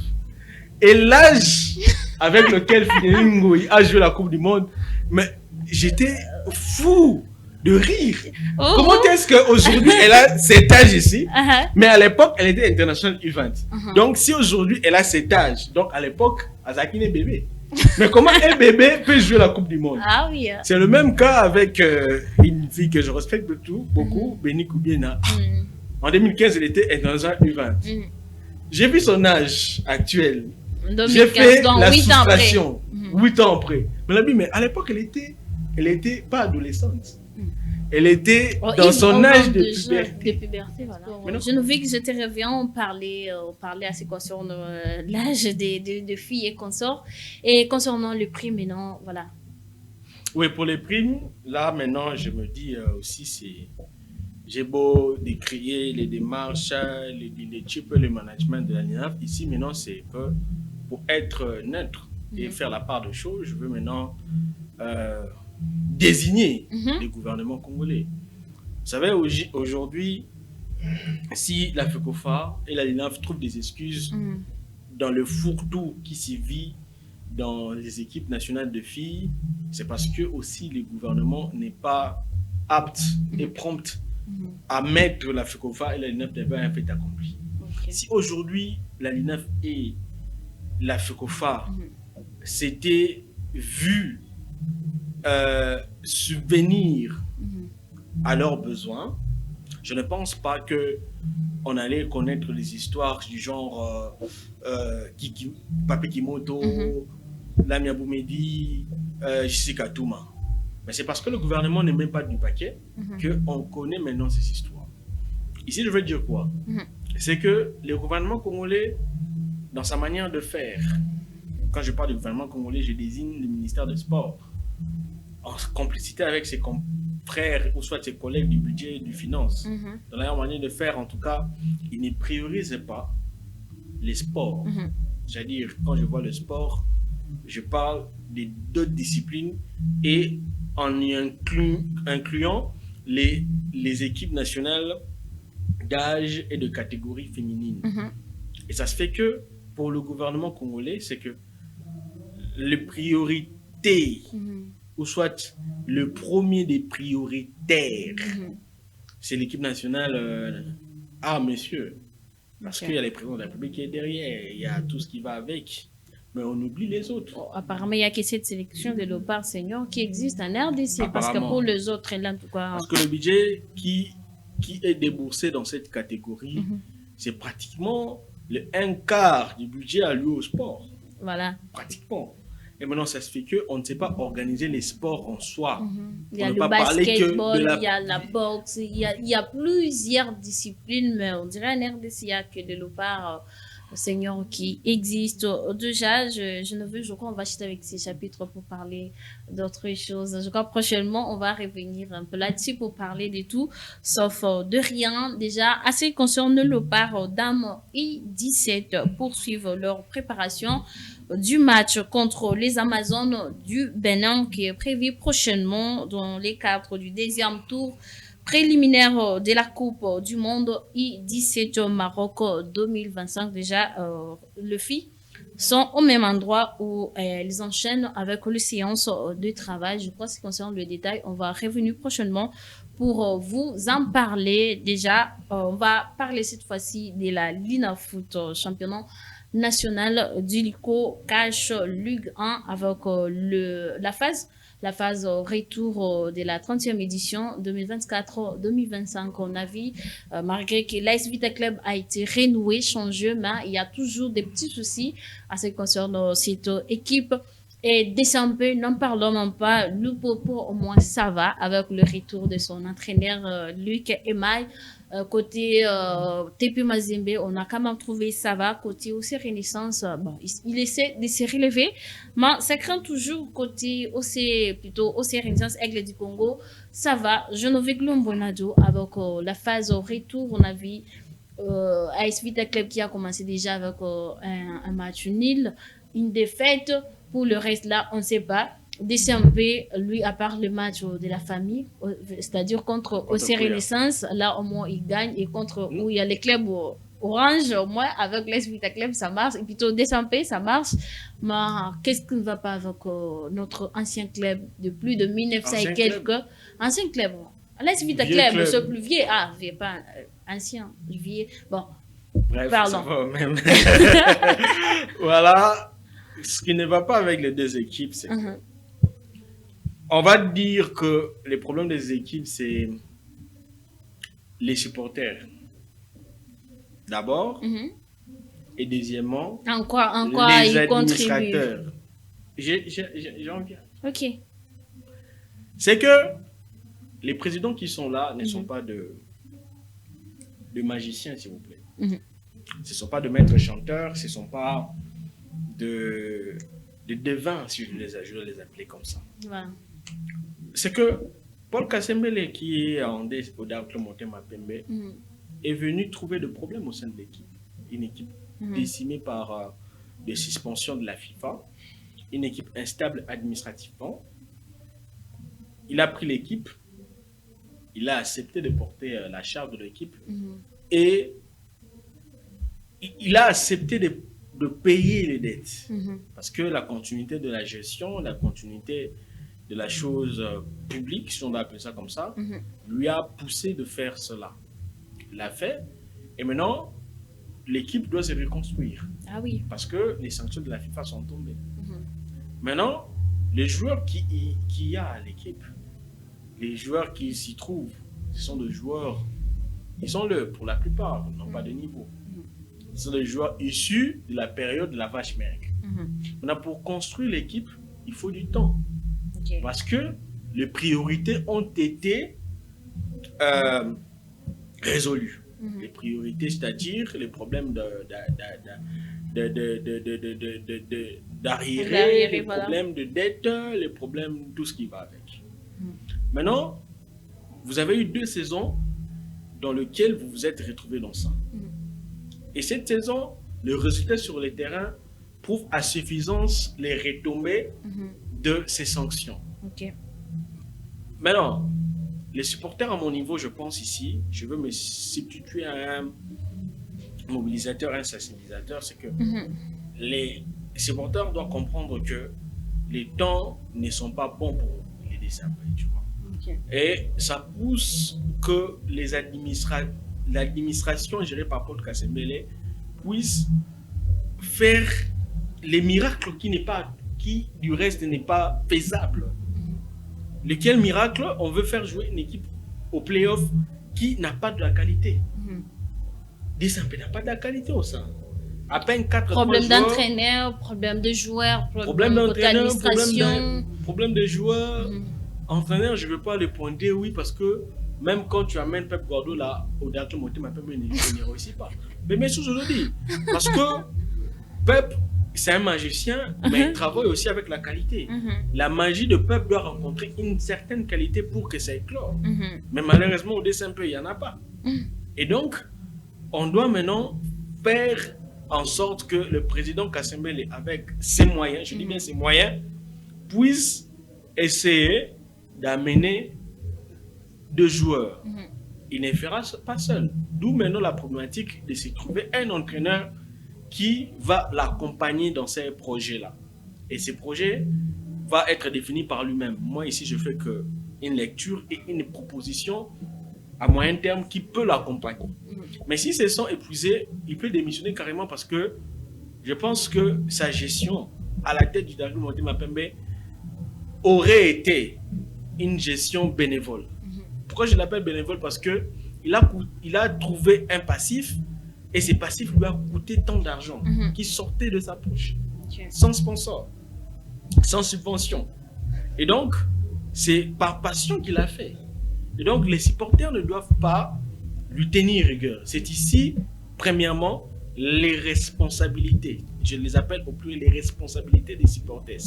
et l'âge avec lequel Fideline Ngoyi a joué la Coupe du Monde, mais j'étais fou de rire. Comment est-ce qu'aujourd'hui elle a cet âge ici, mais à l'époque elle était internationale U20. Donc si aujourd'hui elle a cet âge, donc à l'époque Azakine est bébé. Mais comment un bébé peut jouer la Coupe du Monde? C'est le même cas avec une fille que je respecte beaucoup, Béni Koubiena. En 2015, elle était internationale U20. J'ai vu son âge actuel. J'ai fait la soustraction 8 ans après. Mais à l'époque, elle était pas adolescente. Elle était dans son âge de puberté. Voilà. Je ne veux que je te reviens parler à ce qui concerne l'âge des filles et consorts. Et concernant le prix, maintenant, voilà. Oui, pour les primes, là, maintenant, je me dis aussi, j'ai beau décrier les démarches, les leadership, le management de la LINAF. Ici, maintenant, c'est pour être neutre et faire la part de choses, je veux maintenant désigner les gouvernements congolais. Vous savez, aujourd'hui, si la FECOFA et la LINAF trouvent des excuses dans le fourre-tout qui s'y vit dans les équipes nationales de filles, c'est parce que aussi le gouvernement n'est pas apte et prompt à mettre la FECOFA et la LINAF devant un fait accompli. Si aujourd'hui la LINAF et la FECOFA s'étaient vus subvenir à leurs besoins, je ne pense pas qu'on allait connaître les histoires du genre Pape Kimoto, Lamia Boumedi, Jessica Touma. Mais c'est parce que le gouvernement n'est même pas du paquet qu'on connaît maintenant ces histoires. Ici, je veux dire quoi? C'est que le gouvernement congolais, dans sa manière de faire, quand je parle du gouvernement congolais, je désigne le ministère des Sports, en complicité avec ses frères ou soit ses collègues du budget et du finance. Dans la manière de faire, en tout cas, ils ne priorisent pas les sports. C'est-à-dire, quand je vois le sport, je parle des d'autres disciplines et en y incluant les équipes nationales d'âge et de catégorie féminine. Et ça se fait que pour le gouvernement congolais, c'est que les priorités, ou soit le premier des prioritaires, c'est l'équipe nationale. Ah, monsieur, parce qu'il y a les présidents de la République qui est derrière, il y a tout ce qui va avec. Mais on oublie les autres. Oh, apparemment, il n'y a que cette sélection de Léopard Senior qui existe en RDC. Parce que pour les autres, là, en tout cas. Parce que le budget qui est déboursé dans cette catégorie, c'est pratiquement un quart du budget alloué au sport. Voilà. Pratiquement. Et maintenant, ça se fait qu'on ne sait pas organiser les sports en soi. Il y a le basketball, il y a la boxe, il y a plusieurs disciplines, mais on dirait en RDC, il n'y a que de Léopard Senior qui existe. Déjà, je crois qu'on va acheter avec ces chapitres pour parler d'autres choses. Je crois prochainement, on va revenir un peu là-dessus pour parler de tout, sauf de rien. Déjà, à ce qui concerne le Léopard Dames I-17, poursuivre leur préparation du match contre les Amazones du Bénin qui est prévu prochainement dans les cadres du deuxième tour préliminaire de la Coupe du Monde I-17 au Maroc 2025. Déjà, les filles sont au même endroit où elles enchaînent avec les séances de travail. Je crois que ce qui concerne le détail, on va revenir prochainement pour vous en parler. Déjà, on va parler cette fois-ci de la Lina Foot championnat national du LICO Cash Ligue 1 avec la phase retour de la 30e édition 2024-2025. On a vu, malgré que l'AS Vita Club a été renoué, changé, mais il y a toujours des petits soucis à ce qui concerne cette équipe. Et DCMP, n'en parlons même pas, le Popo au moins ça va avec le retour de son entraîneur Luc Emaille. Côté TP Mazembe, on a quand même trouvé ça va. Côté aussi Renaissance, bon, il essaie de se relever, mais ça craint toujours côté aussi Renaissance Aigle du Congo. Ça va. Je ne vais Bonado avec la phase retour, on a vu AS Vita Club qui a commencé déjà avec un match nul, une défaite. Pour le reste, là, on ne sait pas. DCMP, lui, à part le match de la famille, c'est-à-dire contre OC Renaissance, là, au moins, il gagne. Et contre où il y a les clubs orange, au moins, avec l'AS Vita Club, ça marche. Et plutôt DCMP, ça marche. Mais qu'est-ce qui ne va pas avec notre ancien club de plus de 1900 et quelques? Ancien club. L'AS Vita Club, ce plus vieux. Ah, vieux, pas ancien, vieux. Bon, bref, pardon. Ça va même. Voilà. Ce qui ne va pas avec les deux équipes, c'est on va dire que les problèmes des équipes, c'est les supporters. D'abord, et deuxièmement, en quoi les ils administrateurs. J'en viens. Ok. C'est que les présidents qui sont là ne sont pas de magiciens, s'il vous plaît. Ce ne sont pas de maîtres chanteurs, ce ne sont pas de devins, si je vais les appeler comme ça. Voilà. C'est que Paul Kassembele, qui est en au Dark Motema Pembe, est venu trouver des problèmes au sein de l'équipe. Une équipe décimée par des suspensions de la FIFA, une équipe instable administrativement. Il a pris l'équipe, il a accepté de porter la charge de l'équipe et il a accepté de payer les dettes. Parce que la continuité de la gestion, la continuité de la chose publique, si on doit appeler ça comme ça, lui a poussé de faire cela. Il l'a fait. Et maintenant, l'équipe doit se reconstruire. Ah oui. Parce que les sanctions de la FIFA sont tombées. Maintenant, les joueurs qui y a à l'équipe, les joueurs qui s'y trouvent, ce sont des joueurs, ils sont là pour la plupart, n'ont pas de niveau. Ce sont des joueurs issus de la période de la vache maigre. Maintenant, pour construire l'équipe, il faut du temps. Parce que les priorités ont été résolues. Les priorités, c'est-à-dire les problèmes d'arriérés, les problèmes de dette, les problèmes, tout ce qui va avec. Maintenant, vous avez eu 2 saisons dans lesquelles vous vous êtes retrouvés dans ça. Et cette saison, le résultat sur le terrain prouve à suffisance les retombées de ces sanctions. Maintenant, les supporters à mon niveau, je pense ici, je veux me substituer à mobilisateur, un sensibilisateur, c'est que les supporters doivent comprendre que les temps ne sont pas bons pour les décembrés, tu vois. Ok. Et ça pousse que l'administration gérée par Paul Kasembele puisse faire les miracles qui du reste n'est pas faisable. Lequel miracle on veut faire jouer une équipe au play-off qui n'a pas de la qualité. Desampe n'a pas de la qualité au sein. À peine 4 problème d'entraîneur, problème de joueurs, problème d'entraîneur, d'administration. problème de joueurs. Entraîneur, je ne veux pas le pointer, oui, parce que même quand tu amènes Pep Guardiola au Dakar Motema, Pep ne réussit pas. Mais bien sûr, je le dis. Parce que Pep, c'est un magicien, mais il travaille aussi avec la qualité. La magie de Pep doit rencontrer une certaine qualité pour que ça éclore. Mais malheureusement, au dessin, il n'y en a pas. Et donc, on doit maintenant faire en sorte que le président Kasembele, avec ses moyens, je dis bien ses moyens, puisse essayer d'amener deux joueurs. Il ne fera pas seul. D'où maintenant la problématique de se trouver un entraîneur qui va l'accompagner dans ces projets-là. Et ces projets vont être définis par lui-même. Moi, ici, je fais une lecture et une proposition à moyen terme qui peut l'accompagner. Mais si se sont épuisés, il peut démissionner carrément parce que je pense que sa gestion à la tête du Dakar Motema Pembe aurait été une gestion bénévole. Pourquoi je l'appelle bénévole? Parce que il a trouvé un passif et ce passif lui a coûté tant d'argent qui sortait de sa poche, sans sponsor, sans subvention. Et donc, c'est par passion qu'il a fait. Et donc, les supporters ne doivent pas lui tenir rigueur. C'est ici, premièrement, les responsabilités. Je les appelle au plus les responsabilités des supporters.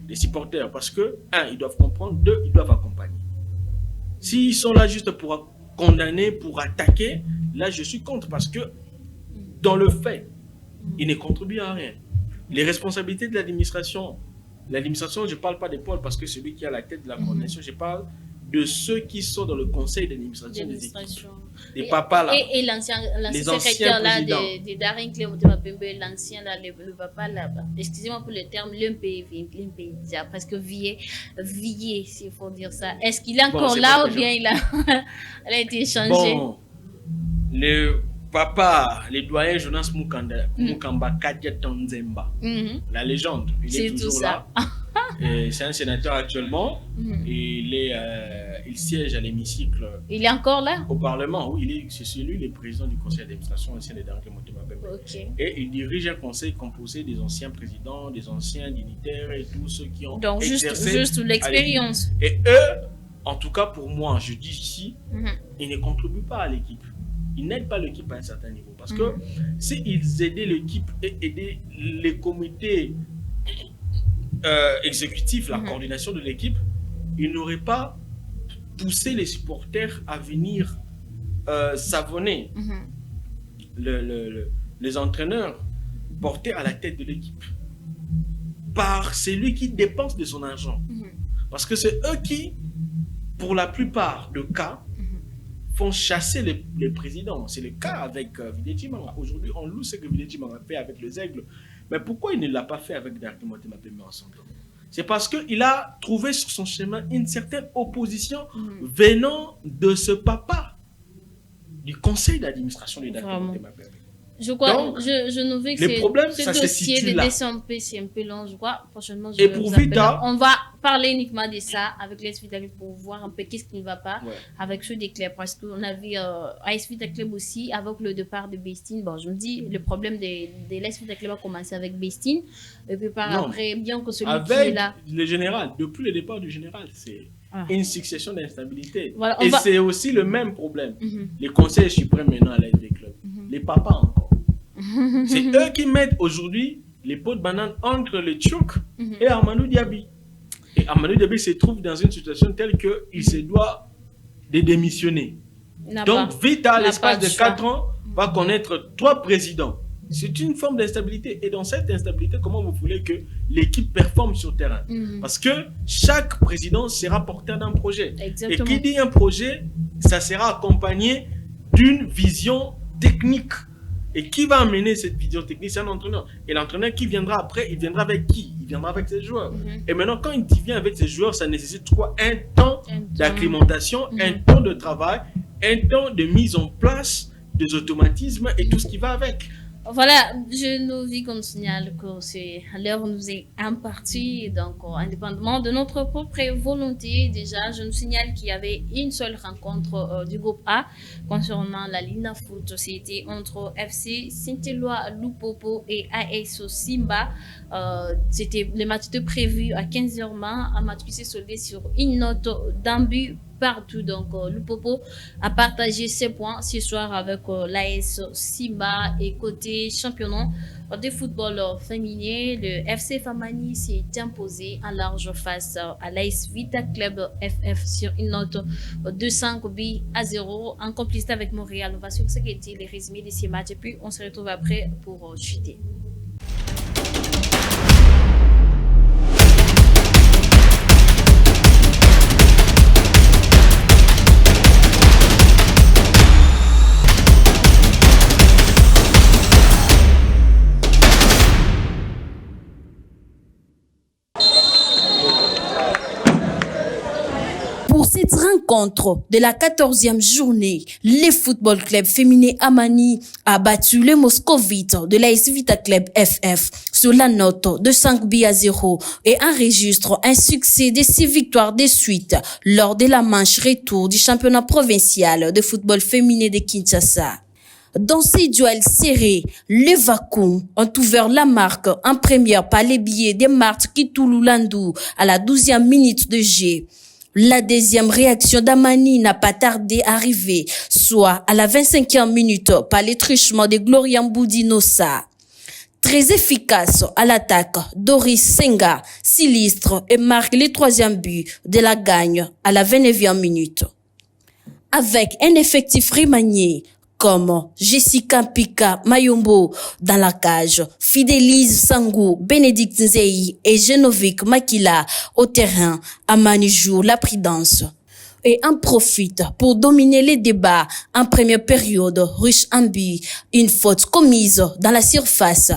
Les supporters, parce que, un, ils doivent comprendre, deux, ils doivent accompagner. S'ils sont là juste pour condamner, pour attaquer, là, je suis contre parce que, dans le fait, ils ne contribuent à rien. Les responsabilités de l'administration, je ne parle pas des pôles parce que celui qui a la tête de la coordination, je parle de ceux qui sont dans le conseil d'administration des équipes. Les papas là. Et l'ancien secrétaire là de Darin Clé Motema Pembe, l'ancien là, le papa là, excusez-moi pour le terme, l'MPI, presque vieillé, s'il faut dire ça. Est-ce qu'il est encore là ou bien il a été changé? Bon, le papa, le doyen Jonas Mukamba Kadia Tanzemba, la légende, il est toujours là. C'est un sénateur actuellement. Il siège à l'hémicycle. Il est encore là? Au Parlement, oui. C'est lui le président du conseil d'administration ancien de Dakar Motema Pembe. Et il dirige un conseil composé des anciens présidents, des anciens dignitaires et tous ceux qui ont exercé. Donc juste l'expérience. Et eux, en tout cas pour moi, je dis ici, ils ne contribuent pas à l'équipe. Ils n'aident pas l'équipe à un certain niveau. Parce que s'ils aidaient l'équipe et aidaient les comités exécutifs, la coordination de l'équipe, ils n'auraient pas poussé les supporters à venir savonner les entraîneurs portés à la tête de l'équipe par celui qui dépense de son argent. Parce que c'est eux qui, pour la plupart des cas, font chasser les présidents. C'est le cas avec Vileti Manga. Aujourd'hui, on loue ce que Vileti Manga fait avec les Aigles. Mais pourquoi il ne l'a pas fait avec Dakar Motema Pembe ensemble? C'est parce qu'il a trouvé sur son chemin une certaine opposition venant de ce papa du conseil d'administration de Dakar Motema Pembe. Je crois, donc, je ne veux que le problème, ce ça dossier se situe de là. DSMP, c'est un peu long, je crois. Prochainement, je et vais pour vous appeler. Vita, On va parler uniquement de ça avec l'AS Vita Club pour voir un peu qu'est-ce qui ne va pas avec ceux des clubs. Parce qu'on a vu AS Vita Club aussi, avec le départ de Bestine. Bon, je me dis, le problème de l'AS Vita Club a commencé avec Bestine. Et puis après, bien que celui qui est là. Le général, depuis le départ du général, c'est une succession d'instabilité. Voilà, et c'est aussi le même problème. Les conseils suprêmes maintenant à l'AS Vita Club. Les papas encore. C'est eux qui mettent aujourd'hui les pots de banane entre les Tchouk et Amadou Diaby. Et Amadou Diaby se trouve dans une situation telle qu'il se doit de démissionner. Donc, vite à l'espace de 4 ans, va connaître 3 présidents. C'est une forme d'instabilité. Et dans cette instabilité, comment vous voulez que l'équipe performe sur le terrain? Parce que chaque président sera porteur d'un projet. Exactement. Et qui dit un projet, ça sera accompagné d'une vision technique Et qui va amener cette vision technique? C'est un entraîneur. Et l'entraîneur qui viendra après, il viendra avec qui? Il viendra avec ses joueurs. Et maintenant, quand il vient avec ses joueurs, ça nécessite quoi? Un temps d'acclimatation, un temps de travail, un temps de mise en place des automatismes et tout ce qui va avec. Voilà, je nous dis qu'on signale que c'est l'heure nous est impartie, donc indépendamment de notre propre volonté, déjà, je nous signale qu'il y avait une seule rencontre du groupe A concernant la Lina Foot. C'était entre FC Saint-Éloi Lupopo et AS Simba. C'était le match de prévu à 15h, un match qui s'est soldé sur une note d'un but partout. Donc, Lupopo a partagé ses points ce soir avec l'AS Simba. Et côté championnat de football féminin, le FC Famani s'est imposé en large face à l'AS Vita Club FF sur une note de 5-0 en complicité avec Montréal. On va suivre ce qui était les résumés de ces matchs et puis on se retrouve après pour chuter. Pour cette rencontre de la 14e journée, le football club féminin Amani a battu le Moscovite de l'AS Vita Club FF sur la note de 5-0 et enregistre un succès de 6 victoires de suite lors de la manche retour du championnat provincial de football féminin de Kinshasa. Dans ces duels serrés, les Vacuum ont ouvert la marque en première par les billets de Marthe Kitululandu à la 12e minute de jeu. La deuxième réaction d'Amani n'a pas tardé à arriver, soit à la 25e minute par les truchements de Gloria Mboudinosa. Très efficace à l'attaque, Doris Senga s'illustre et marque le 3e but de la gagne à la 29e minute. Avec un effectif remanié, comme Jessica Pika Mayombo dans la cage, Fidelise Sangou, Bénédicte Nzei et Genovic Makila au terrain, Amani joue la prudence et en profite pour dominer les débats en première période, riche en buts, une faute commise dans la surface.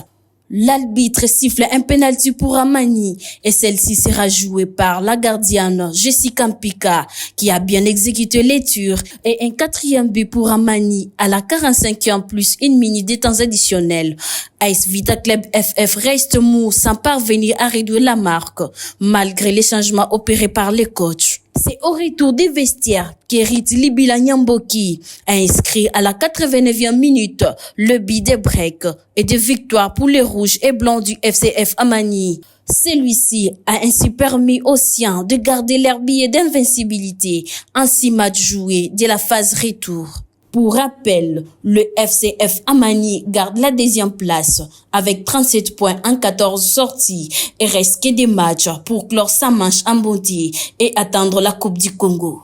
L'arbitre siffle un penalty pour Amani et celle-ci sera jouée par la gardienne Jessica Mpika qui a bien exécuté les tirs et un 4e but pour Amani à la 45e plus une minute de temps additionnel. AS Vita Club FF reste mou sans parvenir à réduire la marque malgré les changements opérés par les coachs. C'est au retour des vestiaires qu'Erit Libila Nyamboki a inscrit à la 89e minute le but de break et de victoire pour les rouges et blancs du FCF Amani. Celui-ci a ainsi permis aux siens de garder leur billet d'invincibilité en 6 matchs joués de la phase retour. Pour rappel, le FCF Amani garde la 2e place avec 37 points en 14 sorties et reste que des matchs pour clore sa manche en bonté et attendre la Coupe du Congo.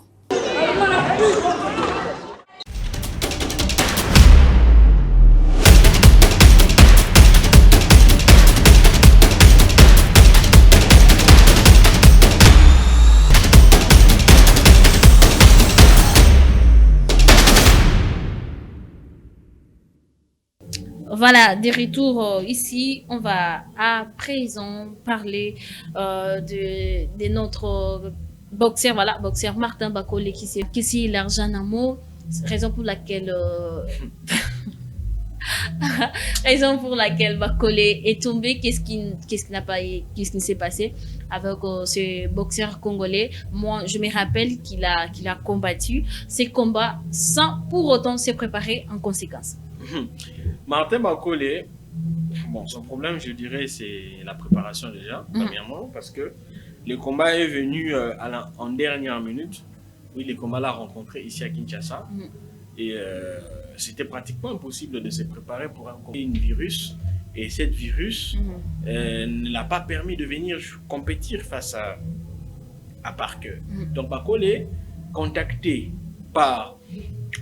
Voilà, des retours ici. On va à présent parler de notre boxeur, voilà, boxeur Martin Bakole qui s'est élargi en amour, raison pour laquelle raison pour laquelle Bakole est tombé. Qu'est-ce qui s'est passé avec ce boxeur congolais? Moi, je me rappelle qu'il a combattu ces combats sans pour autant se préparer en conséquence. Martin Bakole, bon, son problème, je dirais, c'est la préparation déjà, premièrement, parce que le combat est venu en dernière minute. Oui, le combat l'a rencontré ici à Kinshasa. Et c'était pratiquement impossible de se préparer pour un virus. Et cette virus ne l'a pas permis de venir compétir face à Parker. Donc Bakole, contacté par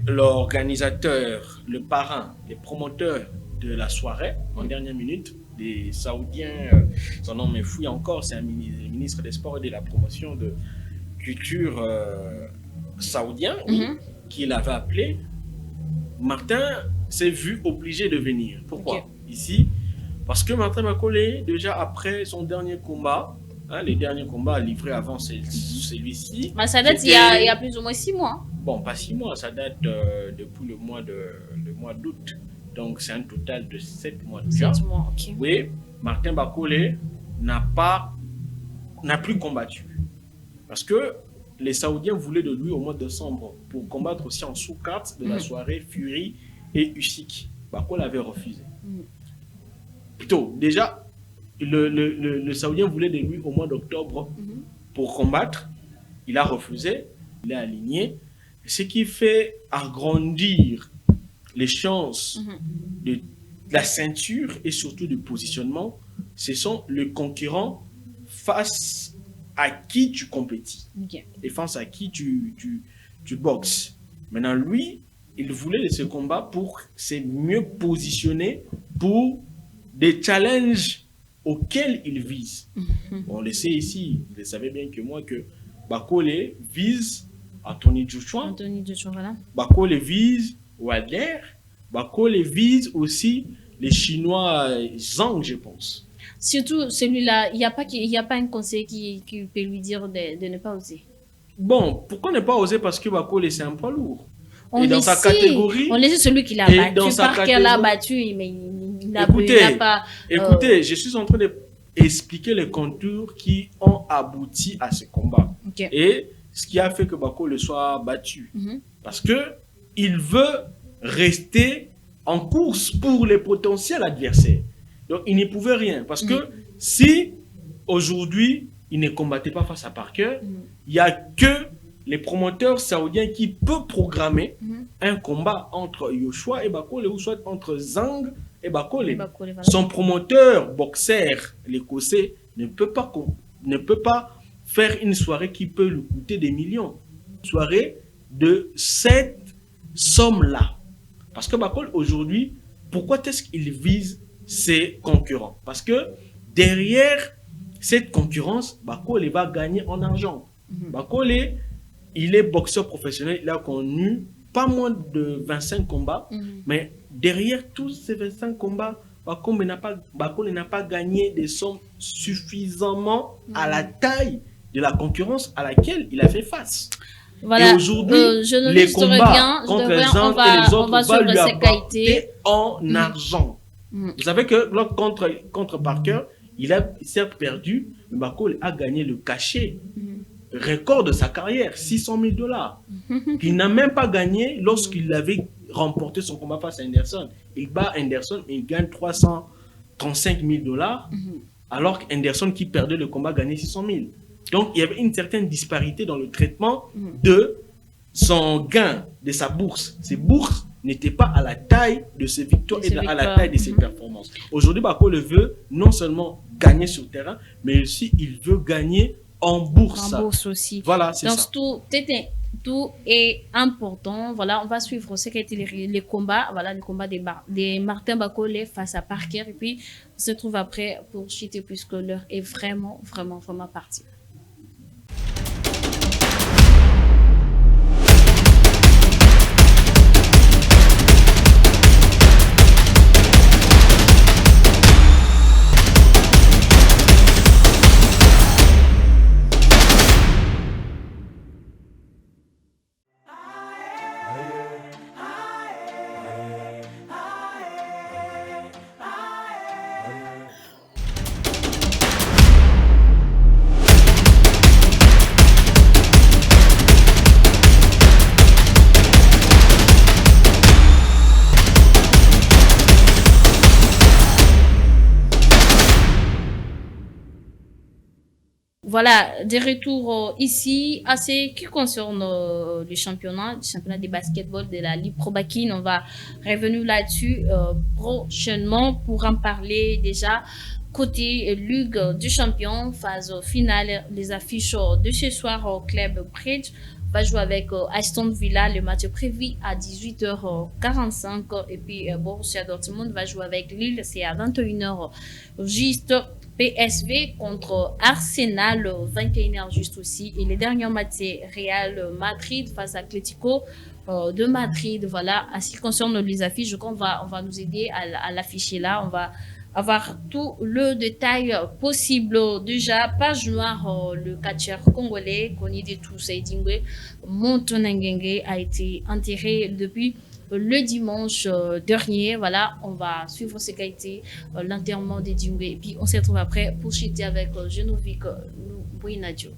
l'organisateur, le parrain, les promoteurs de la soirée en dernière minute, des Saoudiens, son nom me fouille encore, c'est un ministre des Sports et de la promotion de culture saoudien, qui l'avait appelé. Martin s'est vu obligé de venir. Pourquoi ici? Parce que Martin Bakole, déjà après son dernier combat, les derniers combats livrés avant celui-ci. Ça date il y a plus ou moins 6 mois. Bon, pas 6 mois, ça date depuis le mois d'août. Donc c'est un total de 7 mois. 7 mois, ok. Oui, Martin Bakole n'a plus combattu. Parce que les Saoudiens voulaient de lui au mois de décembre pour combattre aussi en sous-carte de la soirée Fury et Usyk. Bakole avait refusé. Plutôt, déjà, le Saoudien voulait de lui au mois d'octobre pour combattre. Il a refusé, il est aligné. Ce qui fait agrandir les chances de la ceinture et surtout du positionnement, ce sont les concurrents face à qui tu compétis et face à qui tu boxes. Maintenant, lui, il voulait de ce combat pour se mieux positionner pour des challenges auxquels il vise. On le sait ici, vous le savez bien que moi, que Bakole vise Anthony Joshua, voilà. Bakole vise Wilder, Bakole vise aussi les Chinois Zhang, je pense. Surtout celui-là, il n'y a pas un conseil qui peut lui dire de ne pas oser. Bon, pourquoi ne pas oser? Parce que Bakole, c'est un poids lourd. Et dans sa catégorie, on est celui qui l'a battu. Parker l'a battu, mais il n'a pas... Écoutez, je suis en train d'expliquer les contours qui ont abouti à ce combat. Et ce qui a fait que Bakole soit battu. Parce qu'il veut rester en course pour les potentiels adversaires. Donc, il n'y pouvait rien. Parce que si, aujourd'hui, il ne combattait pas face à Parker, il n'y a que les promoteurs saoudiens qui peuvent programmer un combat entre Joshua et Bakole ou soit entre Zhang et Bakole. Voilà. Son promoteur boxeur, l'Écossais, ne peut pas faire une soirée qui peut lui coûter des millions. Une soirée de cette somme-là. Parce que Bakole, aujourd'hui, pourquoi est-ce qu'il vise ses concurrents? Parce que derrière cette concurrence, Bakole va gagner en argent. Bakole, il est boxeur professionnel, il a connu pas moins de 25 combats, mais derrière tous ces 25 combats, Bakole n'a pas gagné des sommes suffisamment à la taille de la concurrence à laquelle il a fait face. Voilà. Et aujourd'hui, les combats contre les uns et les autres vont lui apporter en argent. Vous savez que contre Parker, il a certes perdu, mais Bakole a gagné le cachet record de sa carrière, $600,000, qu'il n'a même pas gagné lorsqu'il avait remporté son combat face à Anderson. Il bat Anderson et il gagne $335,000, alors qu'Anderson qui perdait le combat gagnait 600,000. Donc, il y avait une certaine disparité dans le traitement de son gain, de sa bourse. Ses bourses n'étaient pas à la taille de ses victoires et à la taille de ses performances. Aujourd'hui, Bakole veut non seulement gagner sur le terrain, mais aussi il veut gagner en bourse. En bourse aussi. Voilà, c'est ça. Donc, tout est important. Voilà, on va suivre ce qui a été les combats. Voilà, le combat de Martin Bakole face à Parker. Et puis, on se trouve après pour chuter puisque l'heure est vraiment partie. Voilà, des retours ici à ce qui concerne le championnat de basketball de la Ligue Pro Bakin. On va revenir là-dessus prochainement pour en parler déjà. Côté Ligue du champion, phase finale, les affiches de ce soir au Club Bridge va jouer avec Aston Villa, le match est prévu à 18h45 et puis Borussia Dortmund va jouer avec Lille, c'est à 21h juste. PSV contre Arsenal, 21h juste aussi. Et les derniers matchs, c'est Real Madrid face à Atlético de Madrid. Voilà, à ce qui concerne les affiches, je crois on va nous aider à l'afficher là. On va avoir tout le détail possible. Déjà, page noire, le catcheur congolais, connu de tous, Edingwe Motonangenge, a été enterré depuis le dimanche dernier. Voilà, on va suivre ce qu'a été l'enterrement d'Edingwe. Et puis, on se retrouve après pour chuter avec Genovic Bouinadio.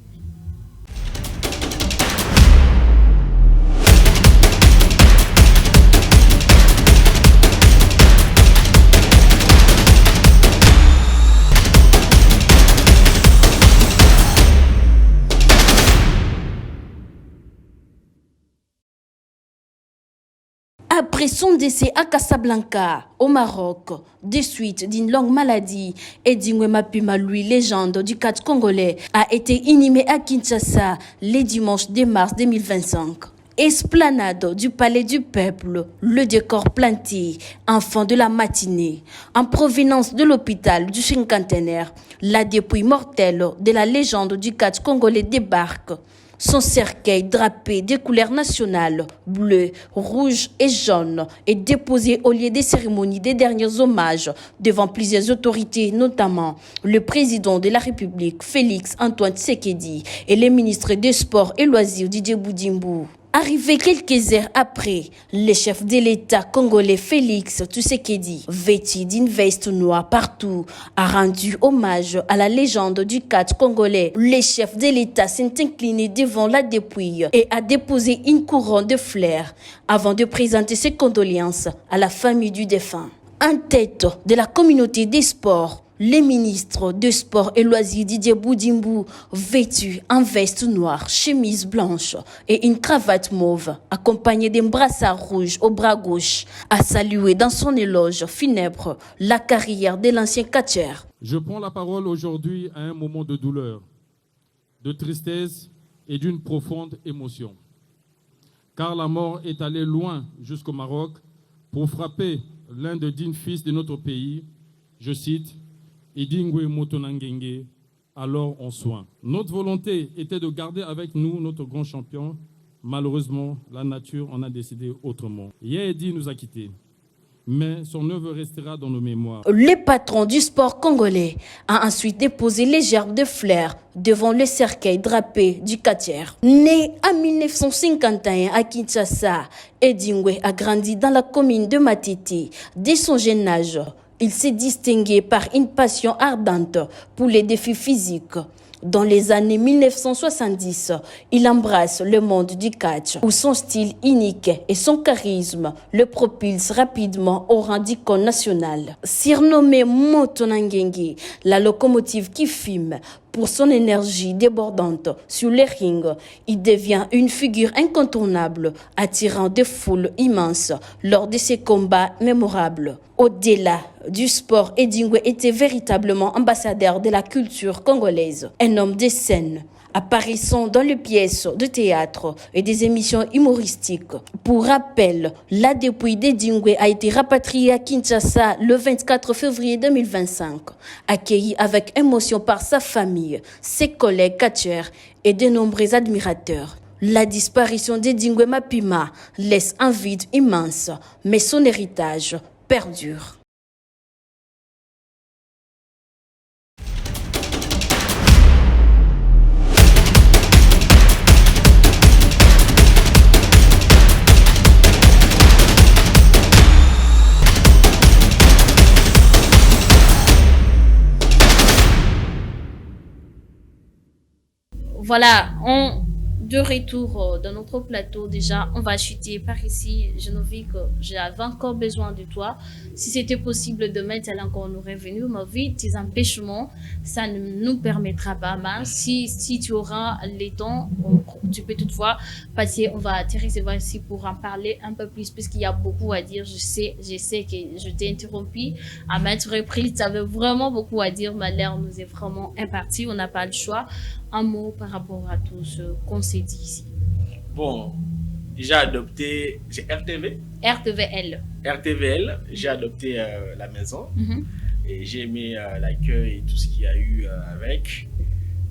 Après son décès à Casablanca, au Maroc, des suites d'une longue maladie, Edingwe Mapima, lui, légende du catch congolais, a été inhumé à Kinshasa le dimanche 2 mars 2025. Esplanade du Palais du Peuple, le décor planté, enfant de la matinée. En provenance de l'hôpital du cinquantenaire, la dépouille mortelle de la légende du catch congolais débarque. Son cercueil drapé de couleurs nationales, bleu, rouge et jaune, est déposé au lieu des cérémonies des derniers hommages devant plusieurs autorités, notamment le président de la République, Félix Antoine Tshisekedi, et les ministres des Sports et Loisirs, Didier Boudimbo. Arrivé quelques heures après, le chef de l'État congolais Félix Tshisekedi, vêtu d'une veste noire partout, a rendu hommage à la légende du catch congolais. Le chef de l'État s'est incliné devant la dépouille et a déposé une couronne de fleurs avant de présenter ses condoléances à la famille du défunt. En tête de la communauté des sports, les ministres de Sport et Loisirs Didier Boudimbo, vêtus en veste noire, chemise blanche et une cravate mauve, accompagné d'un brassard rouge au bras gauche, a salué dans son éloge funèbre la carrière de l'ancien catcheur. Je prends la parole aujourd'hui à un moment de douleur, de tristesse et d'une profonde émotion. Car la mort est allée loin jusqu'au Maroc pour frapper l'un des dignes fils de notre pays, je cite, Edingwe Motonangenge, alors en soins. Notre volonté était de garder avec nous notre grand champion. Malheureusement, la nature en a décidé autrement. Yehedi nous a quittés, mais son œuvre restera dans nos mémoires. Le patron du sport congolais a ensuite déposé les gerbes de fleurs devant le cercueil drapé du catcheur. Né en 1951 à Kinshasa, Edingwe a grandi dans la commune de Matete. Dès son jeune âge, il s'est distingué par une passion ardente pour les défis physiques. Dans les années 1970, il embrasse le monde du catch, où son style unique et son charisme le propulsent rapidement au rang d'icône nationale. Surnommé Motonangenge, la locomotive qui fume, pour son énergie débordante sur les rings, il devient une figure incontournable, attirant des foules immenses lors de ses combats mémorables. Au-delà du sport, Edingwe était véritablement ambassadeur de la culture congolaise, un homme de scène, apparaissant dans les pièces de théâtre et des émissions humoristiques. Pour rappel, la dépouille d'Edingwe a été rapatriée à Kinshasa le 24 février 2025, accueillie avec émotion par sa famille, ses collègues catcheurs et de nombreux admirateurs. La disparition d'Edingwe Mapima laisse un vide immense, mais son héritage perdure. Voilà, de retour dans notre plateau. Déjà, on va chuter par ici. Genovic, j'avais encore besoin de toi. Si c'était possible demain, tu allais encore nous revenir. Mais vu tes empêchements, ça ne nous permettra pas. Mais si tu auras le temps, tu peux toutefois passer. On va te recevoir ici pour en parler un peu plus, puisqu'il y a beaucoup à dire. Je sais que je t'ai interrompu à maintes reprises. Tu avais vraiment beaucoup à dire, mais l'heure nous est vraiment impartie. On n'a pas le choix. Un mot par rapport à tout ce qu'on s'est dit ici. Bon, j'ai adopté, c'est RTV. RTVL. RTVL, j'ai adopté la maison et j'ai aimé l'accueil et tout ce qu'il y a eu avec.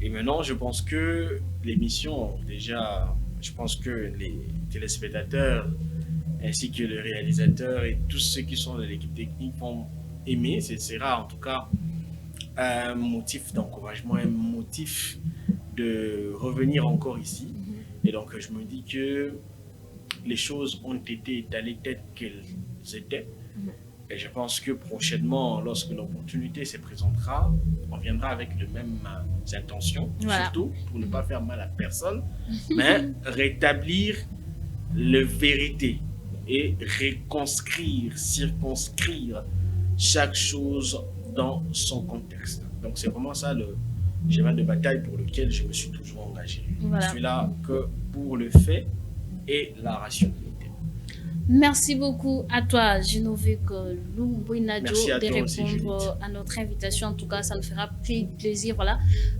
Et maintenant, je pense que l'émission, déjà, je pense que les téléspectateurs ainsi que le réalisateur et tous ceux qui sont de l'équipe technique vont aimer. Ce sera en tout cas un motif d'encouragement, un motif de revenir encore ici. Et donc je me dis que les choses ont été étalées telles qu'elles étaient. Et je pense que prochainement, lorsque l'opportunité se présentera, on viendra avec les mêmes intentions, surtout pour ne pas faire mal à personne, mais rétablir la vérité et reconstruire, circonscrire chaque chose dans son contexte. Donc c'est vraiment ça le cheval de bataille pour lequel je me suis toujours engagé. Je suis là que pour le fait et la rationalité. Merci beaucoup à toi, Genovic Lumbouinadio, de répondre aussi, à notre invitation. En tout cas, ça nous fera plaisir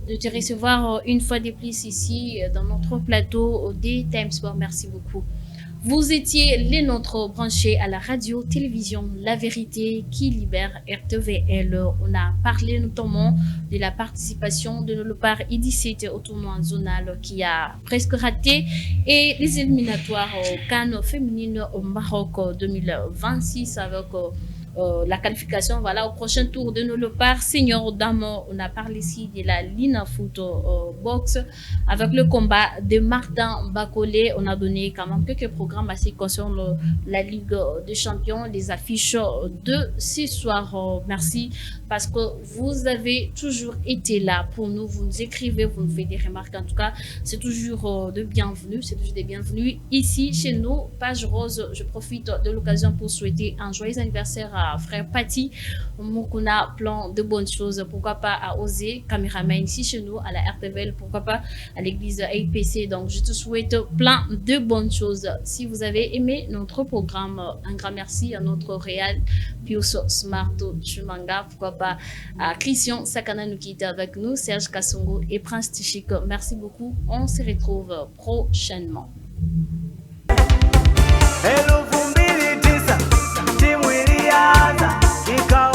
de te recevoir une fois de plus ici dans notre plateau des Time Sport. Merci beaucoup. Vous étiez les nôtres branchés à la radio-télévision La Vérité qui libère RTVL. On a parlé notamment de la participation de Nolopar I-17 au tournoi zonal qui a presque raté et les éliminatoires au CAN féminine au Maroc 2026 avec la qualification au prochain tour de Nolopar senior dames. On a parlé ici de la Lina Foot Box avec le combat de Martin Bacolé. On a donné quand même quelques programmes assez concernant la Ligue des Champions, les affiches de ce soir. Merci parce que vous avez toujours été là pour nous. Vous nous écrivez, vous nous faites des remarques. En tout cas, c'est toujours de bienvenue. C'est toujours des bienvenus ici chez nous. Page Rose, je profite de l'occasion pour souhaiter un joyeux anniversaire à frère Patti. On a plein de bonnes choses. Pourquoi pas à Osé, caméraman ici chez nous à la RTVL. Pourquoi pas à l'église AIPC. Donc, je te souhaite plein de bonnes choses. Si vous avez aimé notre programme, un grand merci à notre réal Pius Smarto Chumanga. Pourquoi pas à Christian Sakana qui était avec nous, Serge Kassongo et Prince Tichik. Merci beaucoup. On se retrouve prochainement. Hello, Timu ilianza ikawa